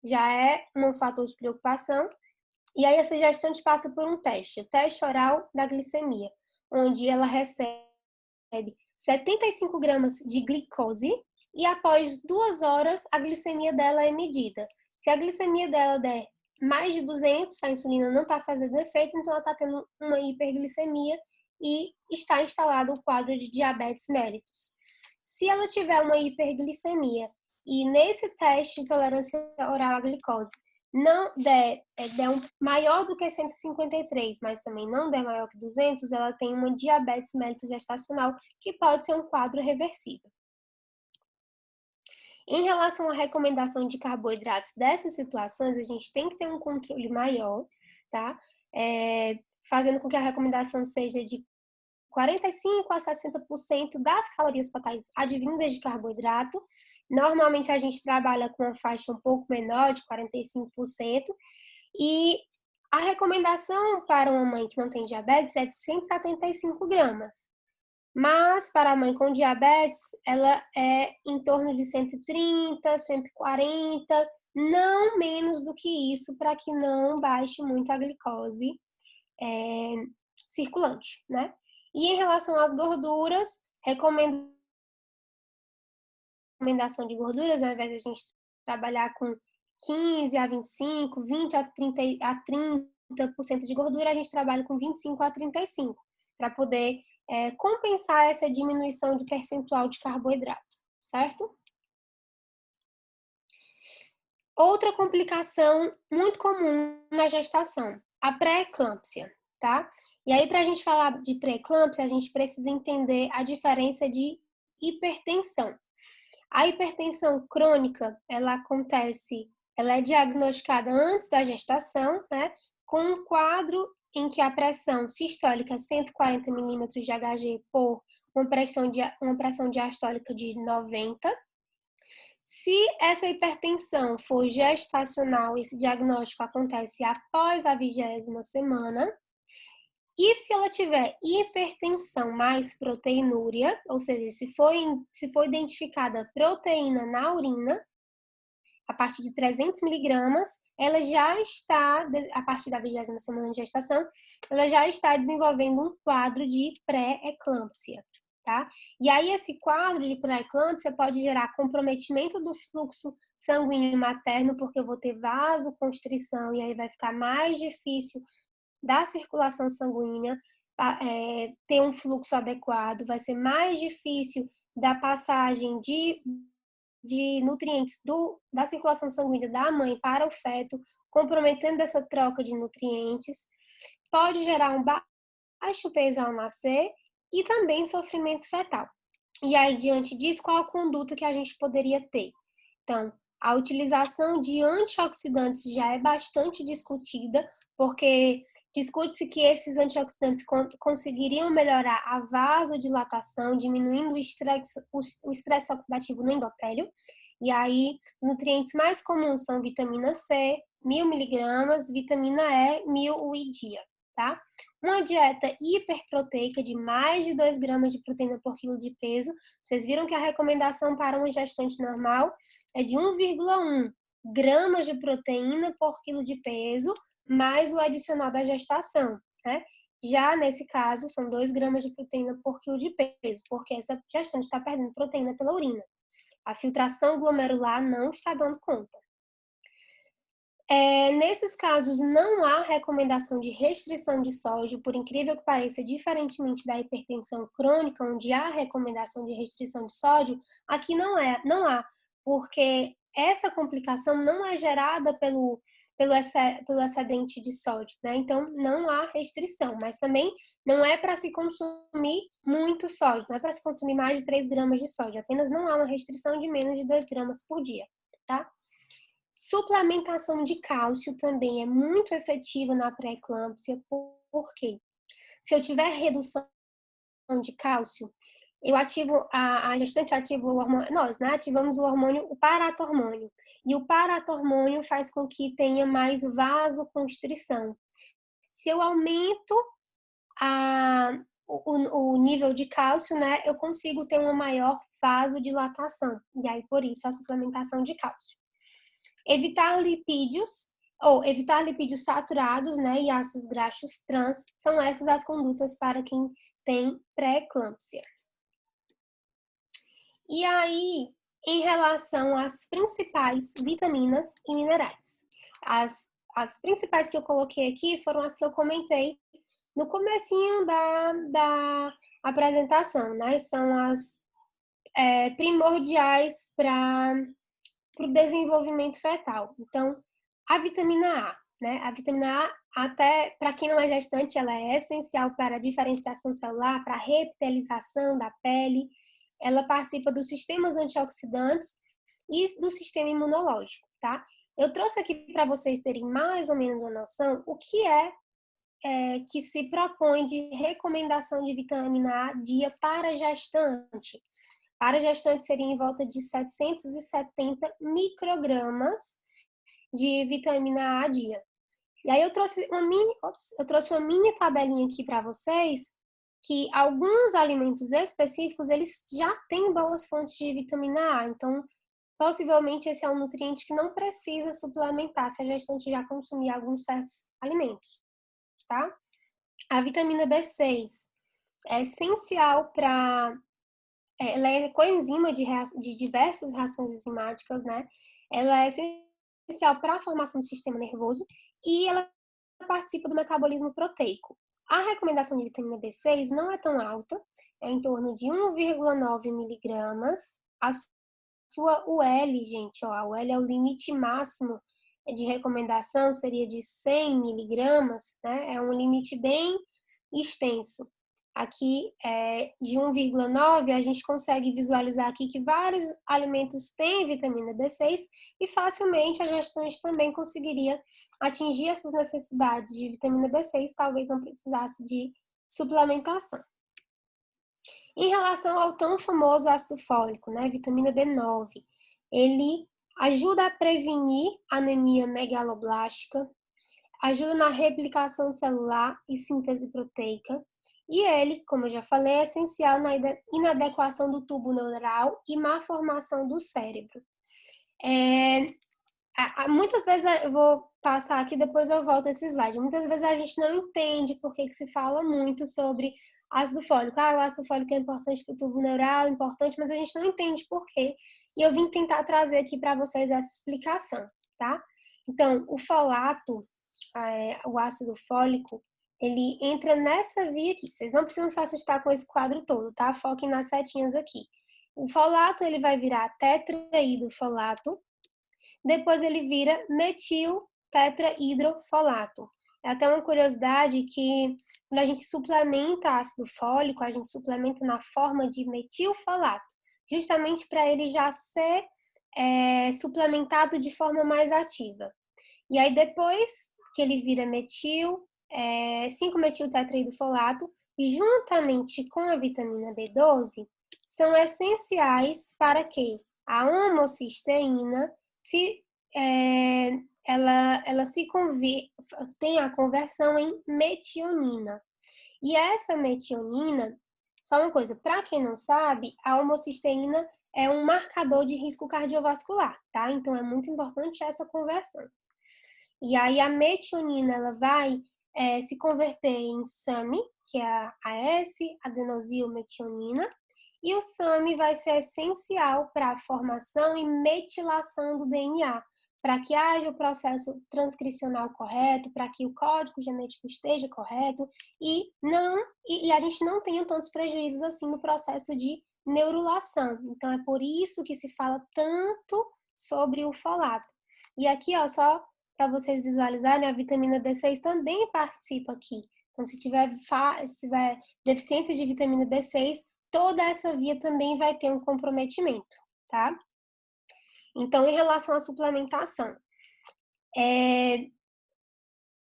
Speaker 1: já é um fator de preocupação. E aí essa gestante passa por um teste, o teste oral da glicemia, onde ela recebe 75 gramas de glicose e após 2 horas a glicemia dela é medida. Se a glicemia dela der mais de 200, a insulina não está fazendo efeito, então ela está tendo uma hiperglicemia e está instalado o quadro de diabetes mellitus. Se ela tiver uma hiperglicemia e nesse teste de tolerância oral à glicose não der maior do que 153, mas também não der maior que 200, ela tem uma diabetes mellitus gestacional, que pode ser um quadro reversível. Em relação à recomendação de carboidratos dessas situações, a gente tem que ter um controle maior, tá? Fazendo com que a recomendação seja de 45% a 60% das calorias totais advindas de carboidrato. Normalmente a gente trabalha com uma faixa um pouco menor, de 45%. E a recomendação para uma mãe que não tem diabetes é de 175 gramas. Mas para a mãe com diabetes, ela é em torno de 130, 140, não menos do que isso, para que não baixe muito a glicose circulante, né? E em relação às gorduras, recomendação de gorduras, ao invés de a gente trabalhar com 15 a 25, 20 a 30% de gordura, a gente trabalha com 25 a 35, para poder compensar essa diminuição de percentual de carboidrato, certo? Outra complicação muito comum na gestação, a pré-eclâmpsia, tá? E aí, para a gente falar de pré-eclâmpsia, a gente precisa entender a diferença de hipertensão. A hipertensão crônica, ela é diagnosticada antes da gestação, né? Com um quadro em que a pressão sistólica é 140 milímetros de Hg por uma pressão diastólica de 90. Se essa hipertensão for gestacional, esse diagnóstico acontece após a 20ª semana. E se ela tiver hipertensão mais proteinúria, ou seja, se for identificada proteína na urina, a partir de 300 miligramas, ela já está, a partir da 20ª semana de gestação, ela já está desenvolvendo um quadro de pré-eclâmpsia, tá? E aí esse quadro de pré-eclâmpsia pode gerar comprometimento do fluxo sanguíneo materno, porque eu vou ter vasoconstrição e aí vai ficar mais difícil da circulação sanguínea ter um fluxo adequado, vai ser mais difícil da passagem de nutrientes da circulação sanguínea da mãe para o feto, comprometendo essa troca de nutrientes, pode gerar um baixo peso ao nascer e também sofrimento fetal. E aí, diante disso, qual a conduta que a gente poderia ter? Então, a utilização de antioxidantes já é bastante discutida, porque discute-se que esses antioxidantes conseguiriam melhorar a vasodilatação, diminuindo o estresse oxidativo no endotélio. E aí, nutrientes mais comuns são vitamina C, 1000 miligramas, vitamina E, 1000 UI dia, tá? Uma dieta hiperproteica de mais de 2 gramas de proteína por quilo de peso. Vocês viram que a recomendação para uma gestante normal é de 1,1 gramas de proteína por quilo de peso, mais o adicional da gestação, né? Já nesse caso, são 2 gramas de proteína por quilo de peso, porque essa gestante está perdendo proteína pela urina. A filtração glomerular não está dando conta. Nesses casos, não há recomendação de restrição de sódio, por incrível que pareça, diferentemente da hipertensão crônica, onde há recomendação de restrição de sódio, aqui não há, porque essa complicação não é gerada pelo excedente de sódio, né? Então, não há restrição, mas também não é para se consumir muito sódio, não é para se consumir mais de 3 gramas de sódio, apenas não há uma restrição de menos de 2 gramas por dia, tá? Suplementação de cálcio também é muito efetiva na pré-eclâmpsia, por quê? Se eu tiver redução de cálcio, eu ativo, a gestante ativa o hormônio, nós, né, ativamos o hormônio, o paratormônio, e o paratormônio faz com que tenha mais vasoconstrição. Se eu aumento o nível de cálcio, né, eu consigo ter uma maior vasodilatação, e aí por isso a suplementação de cálcio. Evitar lipídios saturados, né, e ácidos graxos trans, são essas as condutas para quem tem pré-eclâmpsia. E aí, em relação às principais vitaminas e minerais. As principais que eu coloquei aqui foram as que eu comentei no comecinho da apresentação, né? São as primordiais para o desenvolvimento fetal. Então, a vitamina A, né? A vitamina A, até para quem não é gestante, ela é essencial para a diferenciação celular, para a repitelização da pele. Ela participa dos sistemas antioxidantes e do sistema imunológico, tá? Eu trouxe aqui para vocês terem mais ou menos uma noção o que que se propõe de recomendação de vitamina A dia para gestante. Para gestante seria em volta de 770 microgramas de vitamina A dia. E aí eu trouxe uma mini tabelinha aqui para vocês, que alguns alimentos específicos, eles já têm boas fontes de vitamina A, então possivelmente esse é um nutriente que não precisa suplementar se a gestante já consumir alguns certos alimentos, tá? A vitamina B6 é essencial para ela é coenzima de diversas reações enzimáticas, né? Ela é essencial para a formação do sistema nervoso e ela participa do metabolismo proteico. A recomendação de vitamina B6 não é tão alta, é em torno de 1,9 miligramas. A sua UL, gente, ó, a UL é o limite máximo de recomendação, seria de 100 miligramas, né? É um limite bem extenso. Aqui, de 1,9, a gente consegue visualizar aqui que vários alimentos têm vitamina B6 e facilmente a gestante também conseguiria atingir essas necessidades de vitamina B6, talvez não precisasse de suplementação. Em relação ao tão famoso ácido fólico, né, vitamina B9, ele ajuda a prevenir anemia megaloblástica, ajuda na replicação celular e síntese proteica, e ele, como eu já falei, é essencial na inadequação do tubo neural e má formação do cérebro. Muitas vezes, eu vou passar aqui, depois eu volto a esse slide, muitas vezes a gente não entende por que se fala muito sobre ácido fólico. O ácido fólico é importante para o tubo neural, é importante, mas a gente não entende por quê. E eu vim tentar trazer aqui para vocês essa explicação, tá? Então, o folato, o ácido fólico, ele entra nessa via aqui. Vocês não precisam se assustar com esse quadro todo, tá? Foquem nas setinhas aqui. O folato ele vai virar tetraidrofolato, depois ele vira metil tetrahidrofolato. É até uma curiosidade que quando a gente suplementa ácido fólico, a gente suplementa na forma de metilfolato, justamente para ele já ser suplementado de forma mais ativa. E aí depois que ele vira 5-metil tetraidrofolato, juntamente com a vitamina B12, são essenciais para que a homocisteína tenha a conversão em metionina. E essa metionina, só uma coisa, para quem não sabe, a homocisteína é um marcador de risco cardiovascular, tá? Então é muito importante essa conversão. E aí a metionina ela vai se converter em SAMe, que é a S-adenosilmetionina, e o SAMe vai ser essencial para a formação e metilação do DNA, para que haja o processo transcricional correto, para que o código genético esteja correto e a gente não tenha tantos prejuízos assim no processo de neurulação. Então é por isso que se fala tanto sobre o folato. E aqui, ó, só para vocês visualizarem, a vitamina B6 também participa aqui. Então, se tiver deficiência de vitamina B6, toda essa via também vai ter um comprometimento, tá? Então, em relação à suplementação,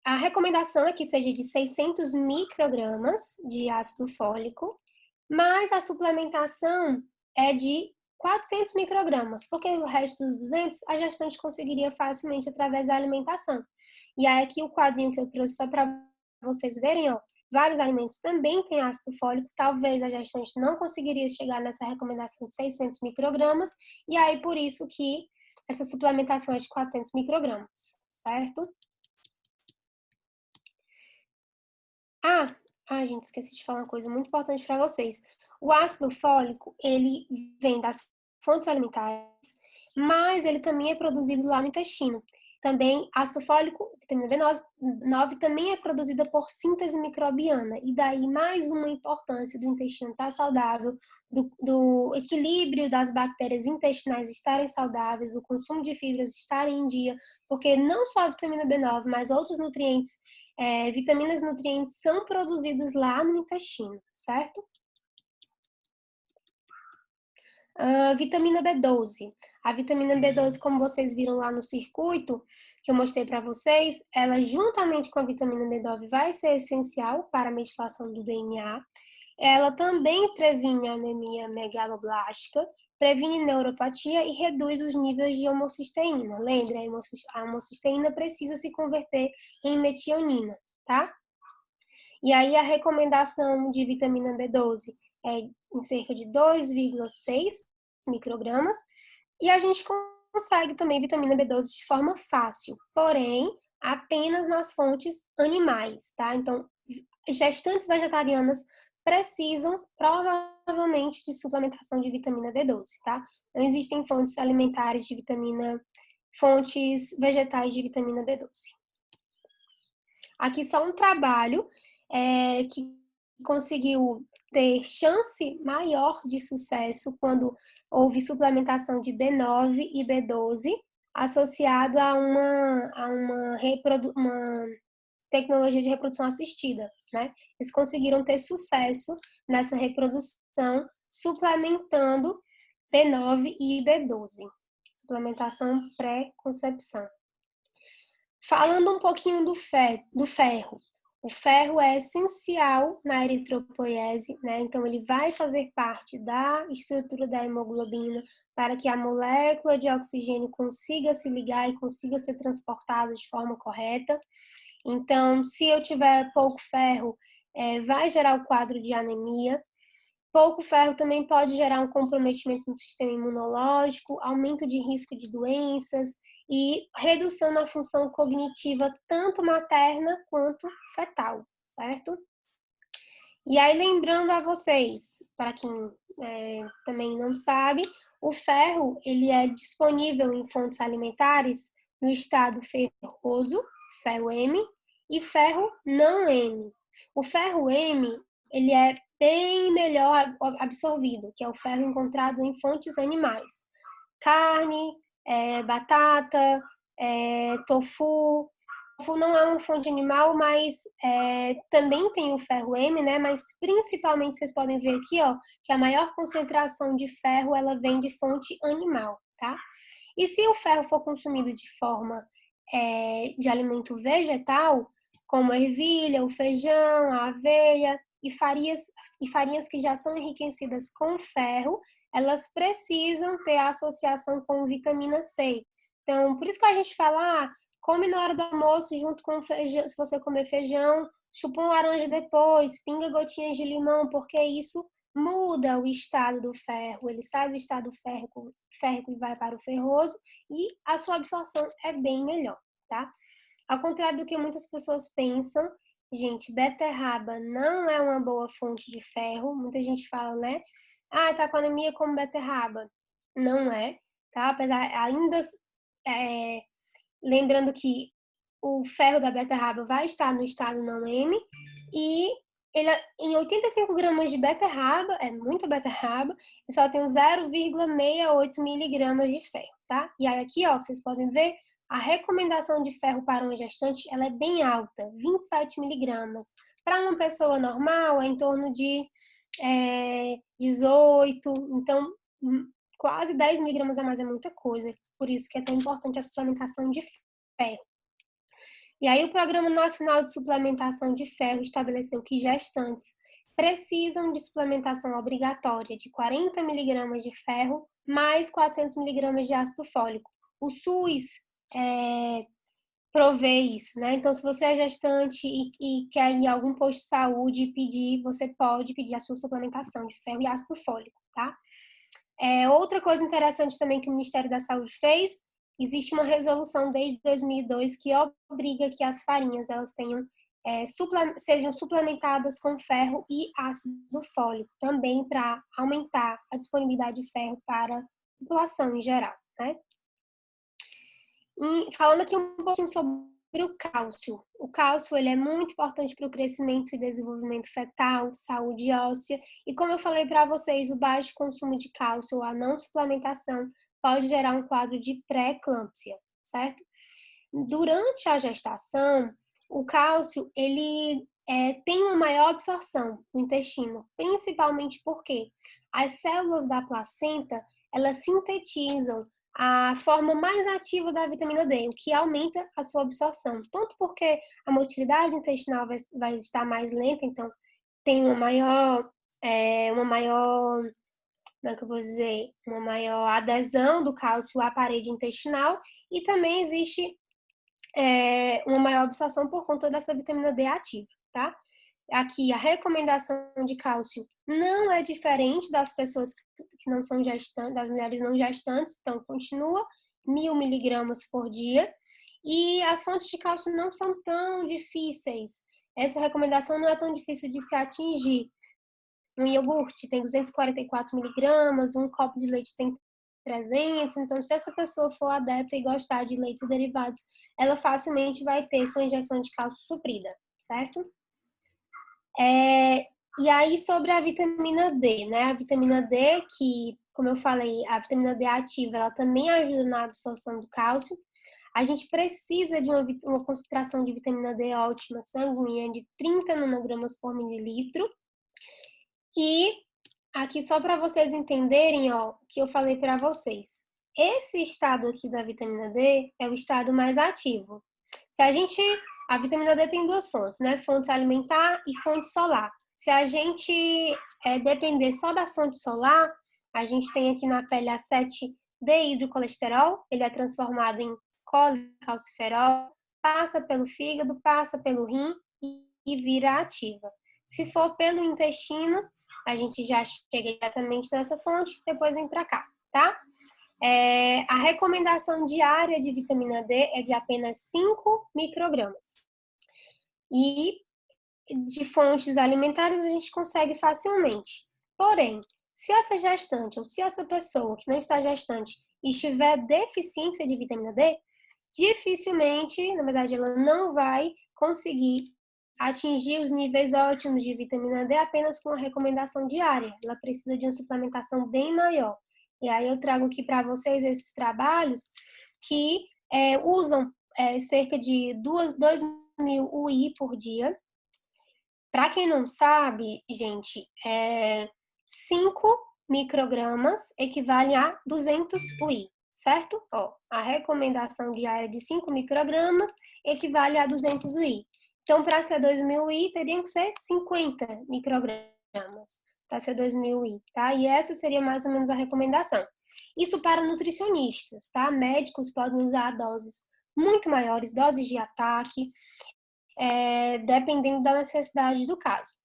Speaker 1: a recomendação é que seja de 600 microgramas de ácido fólico, mas a suplementação é de 400 microgramas, porque o resto dos 200 a gestante conseguiria facilmente através da alimentação. E aí aqui o quadrinho que eu trouxe só para vocês verem, ó, vários alimentos também têm ácido fólico, talvez a gestante não conseguiria chegar nessa recomendação de 600 microgramas, e aí por isso que essa suplementação é de 400 microgramas, certo? Gente, esqueci de falar uma coisa muito importante para vocês. O ácido fólico, ele vem das fontes alimentares, mas ele também é produzido lá no intestino. Também, ácido fólico, vitamina B9, também é produzida por síntese microbiana. E daí, mais uma importância do intestino estar saudável, do equilíbrio das bactérias intestinais estarem saudáveis, do consumo de fibras estarem em dia, porque não só a vitamina B9, mas outros nutrientes, vitaminas e nutrientes são produzidos lá no intestino, certo? Vitamina B12. A vitamina B12, como vocês viram lá no circuito que eu mostrei para vocês, ela juntamente com a vitamina B9 vai ser essencial para a metilação do DNA. Ela também previne a anemia megaloblástica, previne neuropatia e reduz os níveis de homocisteína. Lembre, a homocisteína precisa se converter em metionina, tá? E aí a recomendação de vitamina B12 é em cerca de 2,6 microgramas, e a gente consegue também vitamina B12 de forma fácil, porém apenas nas fontes animais, tá? Então, gestantes vegetarianas precisam provavelmente de suplementação de vitamina B12, tá? Não existem fontes alimentares de fontes vegetais de vitamina B12. Aqui só um trabalho que conseguiu ter chance maior de sucesso quando houve suplementação de B9 e B12 associado a uma tecnologia de reprodução assistida, né? Eles conseguiram ter sucesso nessa reprodução suplementando B9 e B12, suplementação pré-concepção. Falando um pouquinho do ferro. O ferro é essencial na eritropoiese, né? Então ele vai fazer parte da estrutura da hemoglobina para que a molécula de oxigênio consiga se ligar e consiga ser transportada de forma correta. Então, se eu tiver pouco ferro, vai gerar o quadro de anemia. Pouco ferro também pode gerar um comprometimento no sistema imunológico, aumento de risco de doenças e redução na função cognitiva tanto materna quanto fetal, certo? E aí, lembrando a vocês, para quem também não sabe, o ferro ele é disponível em fontes alimentares no estado ferroso, ferro M, e ferro não M. O ferro M ele é bem melhor absorvido, que é o ferro encontrado em fontes animais. Carne, batata, tofu. Tofu não é uma fonte animal, mas também tem o ferro M, né? Mas principalmente vocês podem ver aqui, ó, que a maior concentração de ferro ela vem de fonte animal, tá? E se o ferro for consumido de forma de alimento vegetal, como a ervilha, o feijão, a aveia e farinhas que já são enriquecidas com ferro, elas precisam ter associação com vitamina C. Então, por isso que a gente fala, come na hora do almoço junto com feijão, se você comer feijão, chupa uma laranja depois, pinga gotinhas de limão, porque isso muda o estado do ferro, ele sai do estado férrico e vai para o ferroso, e a sua absorção é bem melhor, tá? Ao contrário do que muitas pessoas pensam, gente, beterraba não é uma boa fonte de ferro. Muita gente fala, né? Tá com anemia, como beterraba. Não é, tá? Apesar, ainda lembrando que o ferro da beterraba vai estar no estado não M e ele, em 85 gramas de beterraba, é muita beterraba, e só tem 0,68 miligramas de ferro, tá? E aí aqui, ó, vocês podem ver, a recomendação de ferro para uma gestante, ela é bem alta, 27 miligramas. Para uma pessoa normal, é em torno de 18, então quase 10 miligramas a mais é muita coisa. Por isso que é tão importante a suplementação de ferro. E aí o Programa Nacional de Suplementação de Ferro estabeleceu que gestantes precisam de suplementação obrigatória de 40 miligramas de ferro mais 400 miligramas de ácido fólico. O SUS provê isso, né? Então, se você é gestante e quer ir a algum posto de saúde e pedir, você pode pedir a sua suplementação de ferro e ácido fólico, tá? Outra coisa interessante também que o Ministério da Saúde fez, existe uma resolução desde 2002 que obriga que as farinhas elas tenham, sejam suplementadas com ferro e ácido fólico, também para aumentar a disponibilidade de ferro para a população em geral, né? E falando aqui um pouquinho sobre o cálcio. O cálcio ele é muito importante para o crescimento e desenvolvimento fetal, saúde óssea. E como eu falei para vocês, o baixo consumo de cálcio ou a não suplementação pode gerar um quadro de pré-eclâmpsia, certo? Durante a gestação, o cálcio ele tem uma maior absorção no intestino, principalmente porque as células da placenta elas sintetizam a forma mais ativa da vitamina D, o que aumenta a sua absorção. Tanto porque a motilidade intestinal vai estar mais lenta, então tem como é que eu vou dizer, uma maior adesão do cálcio à parede intestinal e também existe uma maior absorção por conta dessa vitamina D ativa, tá? Aqui a recomendação de cálcio não é diferente das pessoas que não são gestantes, das mulheres não gestantes, então continua 1.000 miligramas por dia. E as fontes de cálcio não são tão difíceis. Essa recomendação não é tão difícil de se atingir. Um iogurte tem 244 miligramas, um copo de leite tem 300, então se essa pessoa for adepta e gostar de leites e derivados, ela facilmente vai ter sua injeção de cálcio suprida, certo? E aí sobre a vitamina D, né? A vitamina D, que, como eu falei, a vitamina D ativa, ela também ajuda na absorção do cálcio. A gente precisa de uma concentração de vitamina D ótima sanguínea de 30 nanogramas por mililitro. E aqui só para vocês entenderem, ó, o que eu falei para vocês. Esse estado aqui da vitamina D é o estado mais ativo. A vitamina D tem duas fontes, né? Fonte alimentar e fonte solar. Se a gente depender só da fonte solar, a gente tem aqui na pele a 7-dehidrocolesterol, ele é transformado em colecalciferol, passa pelo fígado, passa pelo rim e vira ativa. Se for pelo intestino, a gente já chega diretamente nessa fonte, depois vem para cá, tá? A recomendação diária de vitamina D é de apenas 5 microgramas. E de fontes alimentares a gente consegue facilmente. Porém, se essa gestante ou se essa pessoa que não está gestante estiver deficiência de vitamina D, dificilmente, na verdade, ela não vai conseguir atingir os níveis ótimos de vitamina D apenas com a recomendação diária. Ela precisa de uma suplementação bem maior. E aí eu trago aqui para vocês esses trabalhos que usam cerca de 2.000 UI por dia. Para quem não sabe, gente, 5 microgramas equivale a 200 UI, certo? Ó, a recomendação diária de 5 microgramas equivale a 200 UI. Então, para ser 2.000 UI, teriam que ser 50 microgramas para ser 2.000 UI, tá? E essa seria mais ou menos a recomendação. Isso para nutricionistas, tá? Médicos podem usar doses muito maiores, doses de ataque, dependendo da necessidade do caso.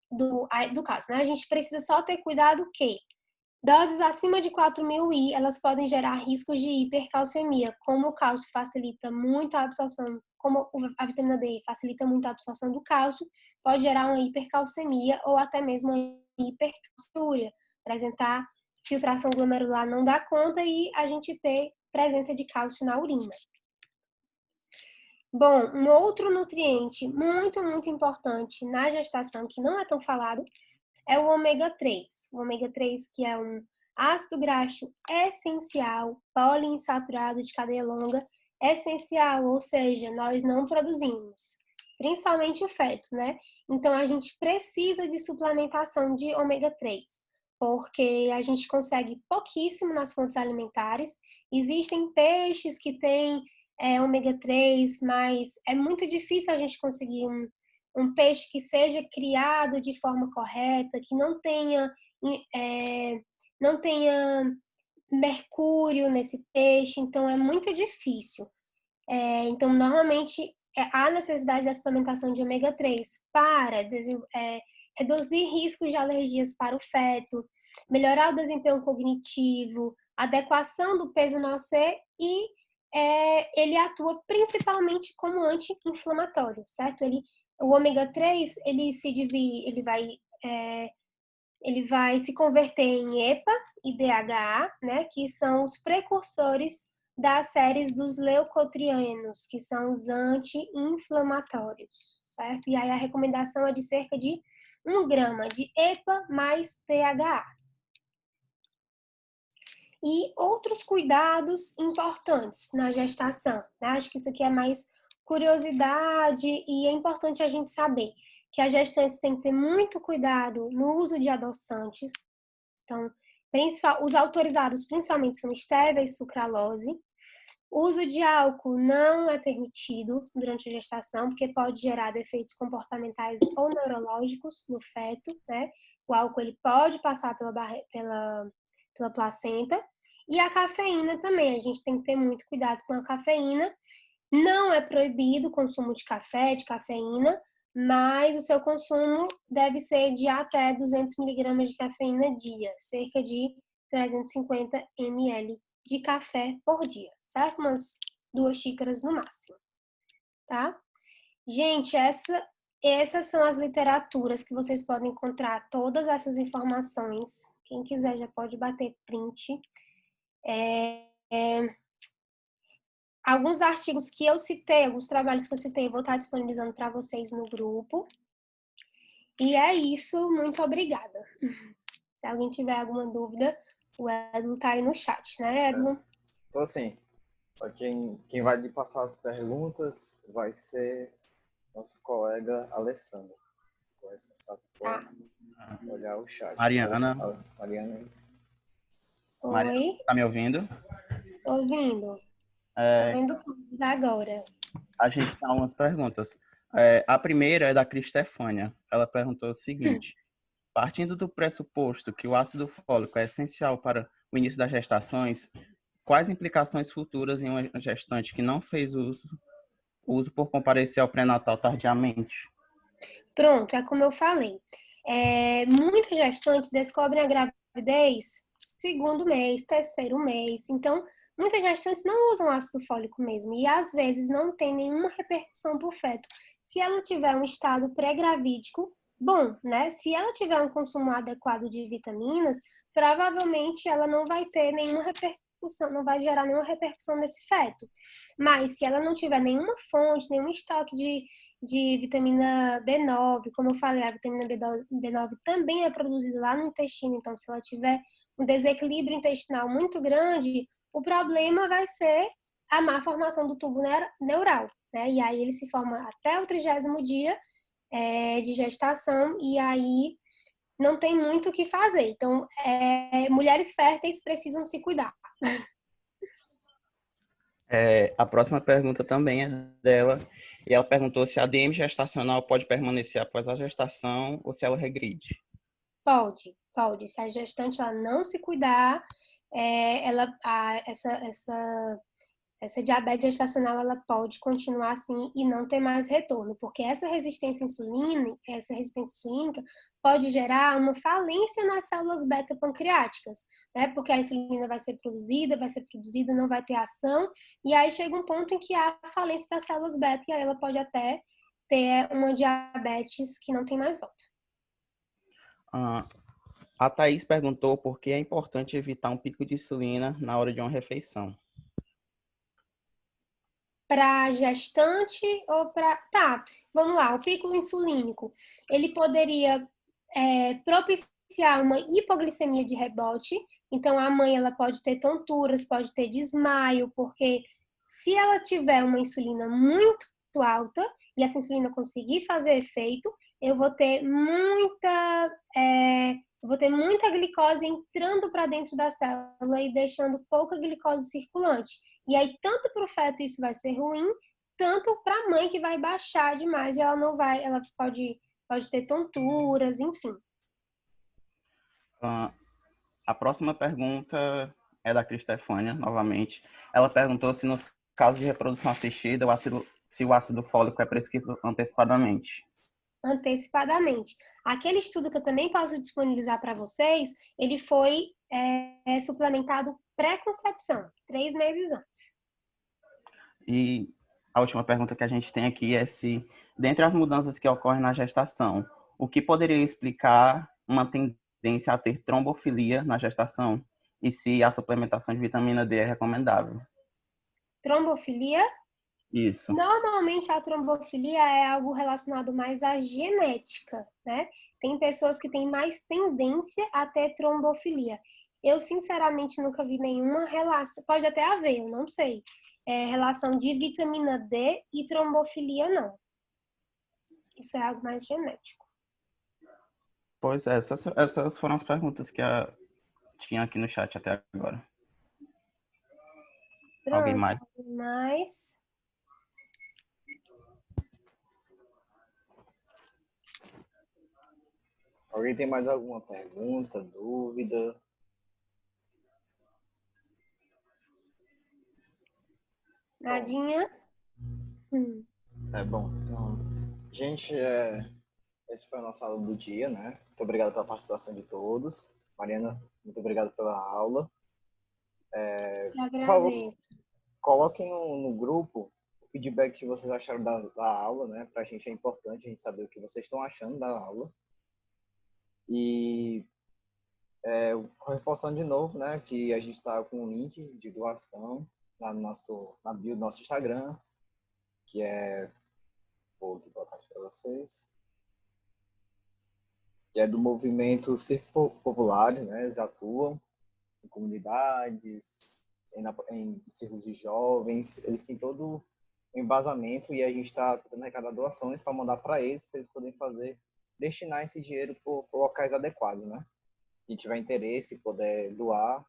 Speaker 1: Do caso, né? A gente precisa só ter cuidado que doses acima de 4.000 I, elas podem gerar riscos de hipercalcemia, como o cálcio facilita muito a absorção, como a vitamina D facilita muito a absorção do cálcio, pode gerar uma hipercalcemia ou até mesmo uma hipercalciúria, apresentar filtração glomerular não dá conta e a gente ter presença de cálcio na urina. Bom, um outro nutriente muito, muito importante na gestação, que não é tão falado, é o ômega 3. O ômega 3, que é um ácido graxo essencial, poliinsaturado de cadeia longa, essencial, ou seja, nós não produzimos, principalmente o feto, né? Então, a gente precisa de suplementação de ômega 3, porque a gente consegue pouquíssimo nas fontes alimentares. Existem peixes que têm ômega 3, mas é muito difícil a gente conseguir um peixe que seja criado de forma correta, que não tenha mercúrio nesse peixe, então é muito difícil. Então, normalmente, há necessidade da suplementação de ômega 3 para reduzir riscos de alergias para o feto, melhorar o desempenho cognitivo, adequação do peso no OC e ele atua principalmente como anti-inflamatório, certo? O ômega 3, ele vai se converter em EPA e DHA, né, que são os precursores das séries dos leucotrienos, que são os anti-inflamatórios, certo? E aí a recomendação é de cerca de 1 grama de EPA mais DHA. E outros cuidados importantes na gestação, né? Acho que isso aqui é mais curiosidade e é importante a gente saber que as gestantes têm que ter muito cuidado no uso de adoçantes. Então, os autorizados principalmente são stevia e sucralose. O uso de álcool não é permitido durante a gestação, porque pode gerar defeitos comportamentais ou neurológicos no feto, né? O álcool ele pode passar pela placenta. E a cafeína também, a gente tem que ter muito cuidado com a cafeína. Não é proibido o consumo de café, de cafeína, mas o seu consumo deve ser de até 200 miligramas de cafeína dia, cerca de 350 ml de café por dia, certo? Umas 2 xícaras no máximo, tá? Gente, essas são as literaturas que vocês podem encontrar todas essas informações. Quem quiser já pode bater print. Alguns artigos que eu citei, alguns trabalhos que eu citei, eu vou estar disponibilizando para vocês no grupo. E é isso, muito obrigada. Se alguém tiver alguma dúvida, o Edno tá aí no chat, né, Edno?
Speaker 2: Então, assim, quem vai lhe passar as perguntas vai ser nosso colega Alessandro. Vou responsável por olhar o chat.
Speaker 3: Mariana.
Speaker 2: Mariana.
Speaker 1: Oi.
Speaker 3: Mariana, tá me ouvindo?
Speaker 1: Tô ouvindo. Tô vendo todos agora.
Speaker 3: A gente tem algumas perguntas. A primeira é da Cristefânia. Ela perguntou o seguinte: partindo do pressuposto que o ácido fólico é essencial para o início das gestações, quais implicações futuras em uma gestante que não fez uso por comparecer ao pré-natal tardiamente?
Speaker 1: Pronto, é como eu falei. Muitas gestantes descobrem a gravidez segundo mês, terceiro mês. Então, muitas gestantes não usam ácido fólico mesmo. E, às vezes, não tem nenhuma repercussão para o feto. Se ela tiver um estado pré-gravídico, bom, né? Se ela tiver um consumo adequado de vitaminas, provavelmente ela não vai ter nenhuma repercussão, não vai gerar nenhuma repercussão nesse feto. Mas se ela não tiver nenhuma fonte, nenhum estoque de vitamina B9, como eu falei, a vitamina B9 também é produzida lá no intestino, então se ela tiver um desequilíbrio intestinal muito grande, o problema vai ser a má formação do tubo neural, né? E aí ele se forma até o 30º dia de gestação, e aí não tem muito o que fazer. Então, mulheres férteis precisam se cuidar.
Speaker 3: A próxima pergunta também é dela, e ela perguntou se a DM gestacional pode permanecer após a gestação ou se ela regride.
Speaker 1: Pode. Se a gestante ela não se cuidar, essa diabetes gestacional ela pode continuar assim e não ter mais retorno, porque essa resistência insulínica pode gerar uma falência nas células beta-pancreáticas, né? Porque a insulina vai ser produzida, não vai ter ação, e aí chega um ponto em que há falência das células beta, e aí ela pode até ter uma diabetes que não tem mais volta.
Speaker 3: A Thaís perguntou por que é importante evitar um pico de insulina na hora de uma refeição.
Speaker 1: Para gestante ou para... Tá, vamos lá. O pico insulínico, ele poderia propiciar uma hipoglicemia de rebote. Então, a mãe ela pode ter tonturas, pode ter desmaio, porque se ela tiver uma insulina muito alta e essa insulina conseguir fazer efeito, eu vou ter muita glicose entrando para dentro da célula e deixando pouca glicose circulante. E aí, tanto para o feto isso vai ser ruim, tanto para a mãe que vai baixar demais e ela pode ter tonturas, enfim.
Speaker 3: A próxima pergunta é da Cristefânia, novamente. Ela perguntou se nos casos de reprodução assistida, se o ácido fólico é prescrito antecipadamente.
Speaker 1: Antecipadamente. Aquele estudo que eu também posso disponibilizar para vocês, ele foi suplementado pré-concepção, 3 meses antes.
Speaker 3: E a última pergunta que a gente tem aqui é se, dentre as mudanças que ocorrem na gestação, o que poderia explicar uma tendência a ter trombofilia na gestação e se a suplementação de vitamina D é recomendável?
Speaker 1: Trombofilia?
Speaker 3: Isso.
Speaker 1: Normalmente a trombofilia é algo relacionado mais à genética, né? Tem pessoas que têm mais tendência a ter trombofilia. Eu, sinceramente, nunca vi nenhuma relação. Pode até haver, eu não sei. Relação de vitamina D e trombofilia, não. Isso é algo mais genético.
Speaker 3: Pois é, essas foram as perguntas que tinha aqui no chat até agora.
Speaker 1: Pronto,
Speaker 3: Alguém mais?
Speaker 2: Alguém tem mais alguma pergunta, dúvida?
Speaker 1: Nadinha?
Speaker 2: Bom, então, gente, esse foi a nossa aula do dia, né? Muito obrigado pela participação de todos. Mariana, muito obrigado pela aula.
Speaker 1: Eu
Speaker 2: Por favor,
Speaker 1: agradeço.
Speaker 2: coloquem no grupo o feedback que vocês acharam da aula, né? Pra gente é importante a gente saber o que vocês estão achando da aula. E reforçando de novo, né? Que a gente está com um link de doação na bio do nosso Instagram, que vou botar aqui para vocês, que é do movimento Circo Populares, né? Eles atuam em comunidades, em círculos de jovens, eles têm todo o embasamento e a gente está tentando arrecadar doações para mandar para eles poderem destinar esse dinheiro por locais adequados, né? Quem tiver interesse e puder doar,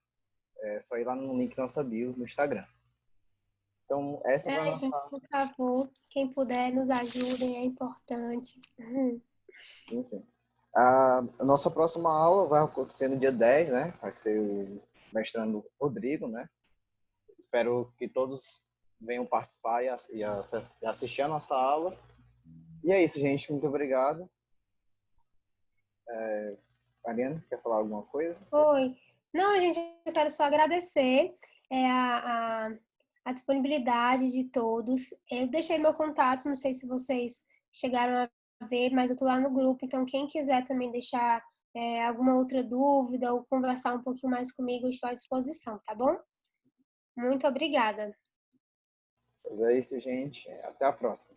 Speaker 2: é só ir lá no link da nossa bio no Instagram. Então, essa foi a nossa...
Speaker 1: Gente, por favor, quem puder, nos ajudem, é importante.
Speaker 2: Sim. A nossa próxima aula vai acontecer no dia 10, né? Vai ser o mestrando Rodrigo, né? Espero que todos venham participar e assistir a nossa aula. E é isso, gente. Muito obrigado. Mariana, quer falar alguma coisa?
Speaker 1: Oi. Não, gente, eu quero só agradecer a disponibilidade de todos. Eu deixei meu contato, não sei se vocês chegaram a ver, mas eu tô lá no grupo, então quem quiser também deixar alguma outra dúvida ou conversar um pouquinho mais comigo, eu estou à disposição, tá bom? Muito obrigada.
Speaker 2: Pois é isso, gente. Até a próxima.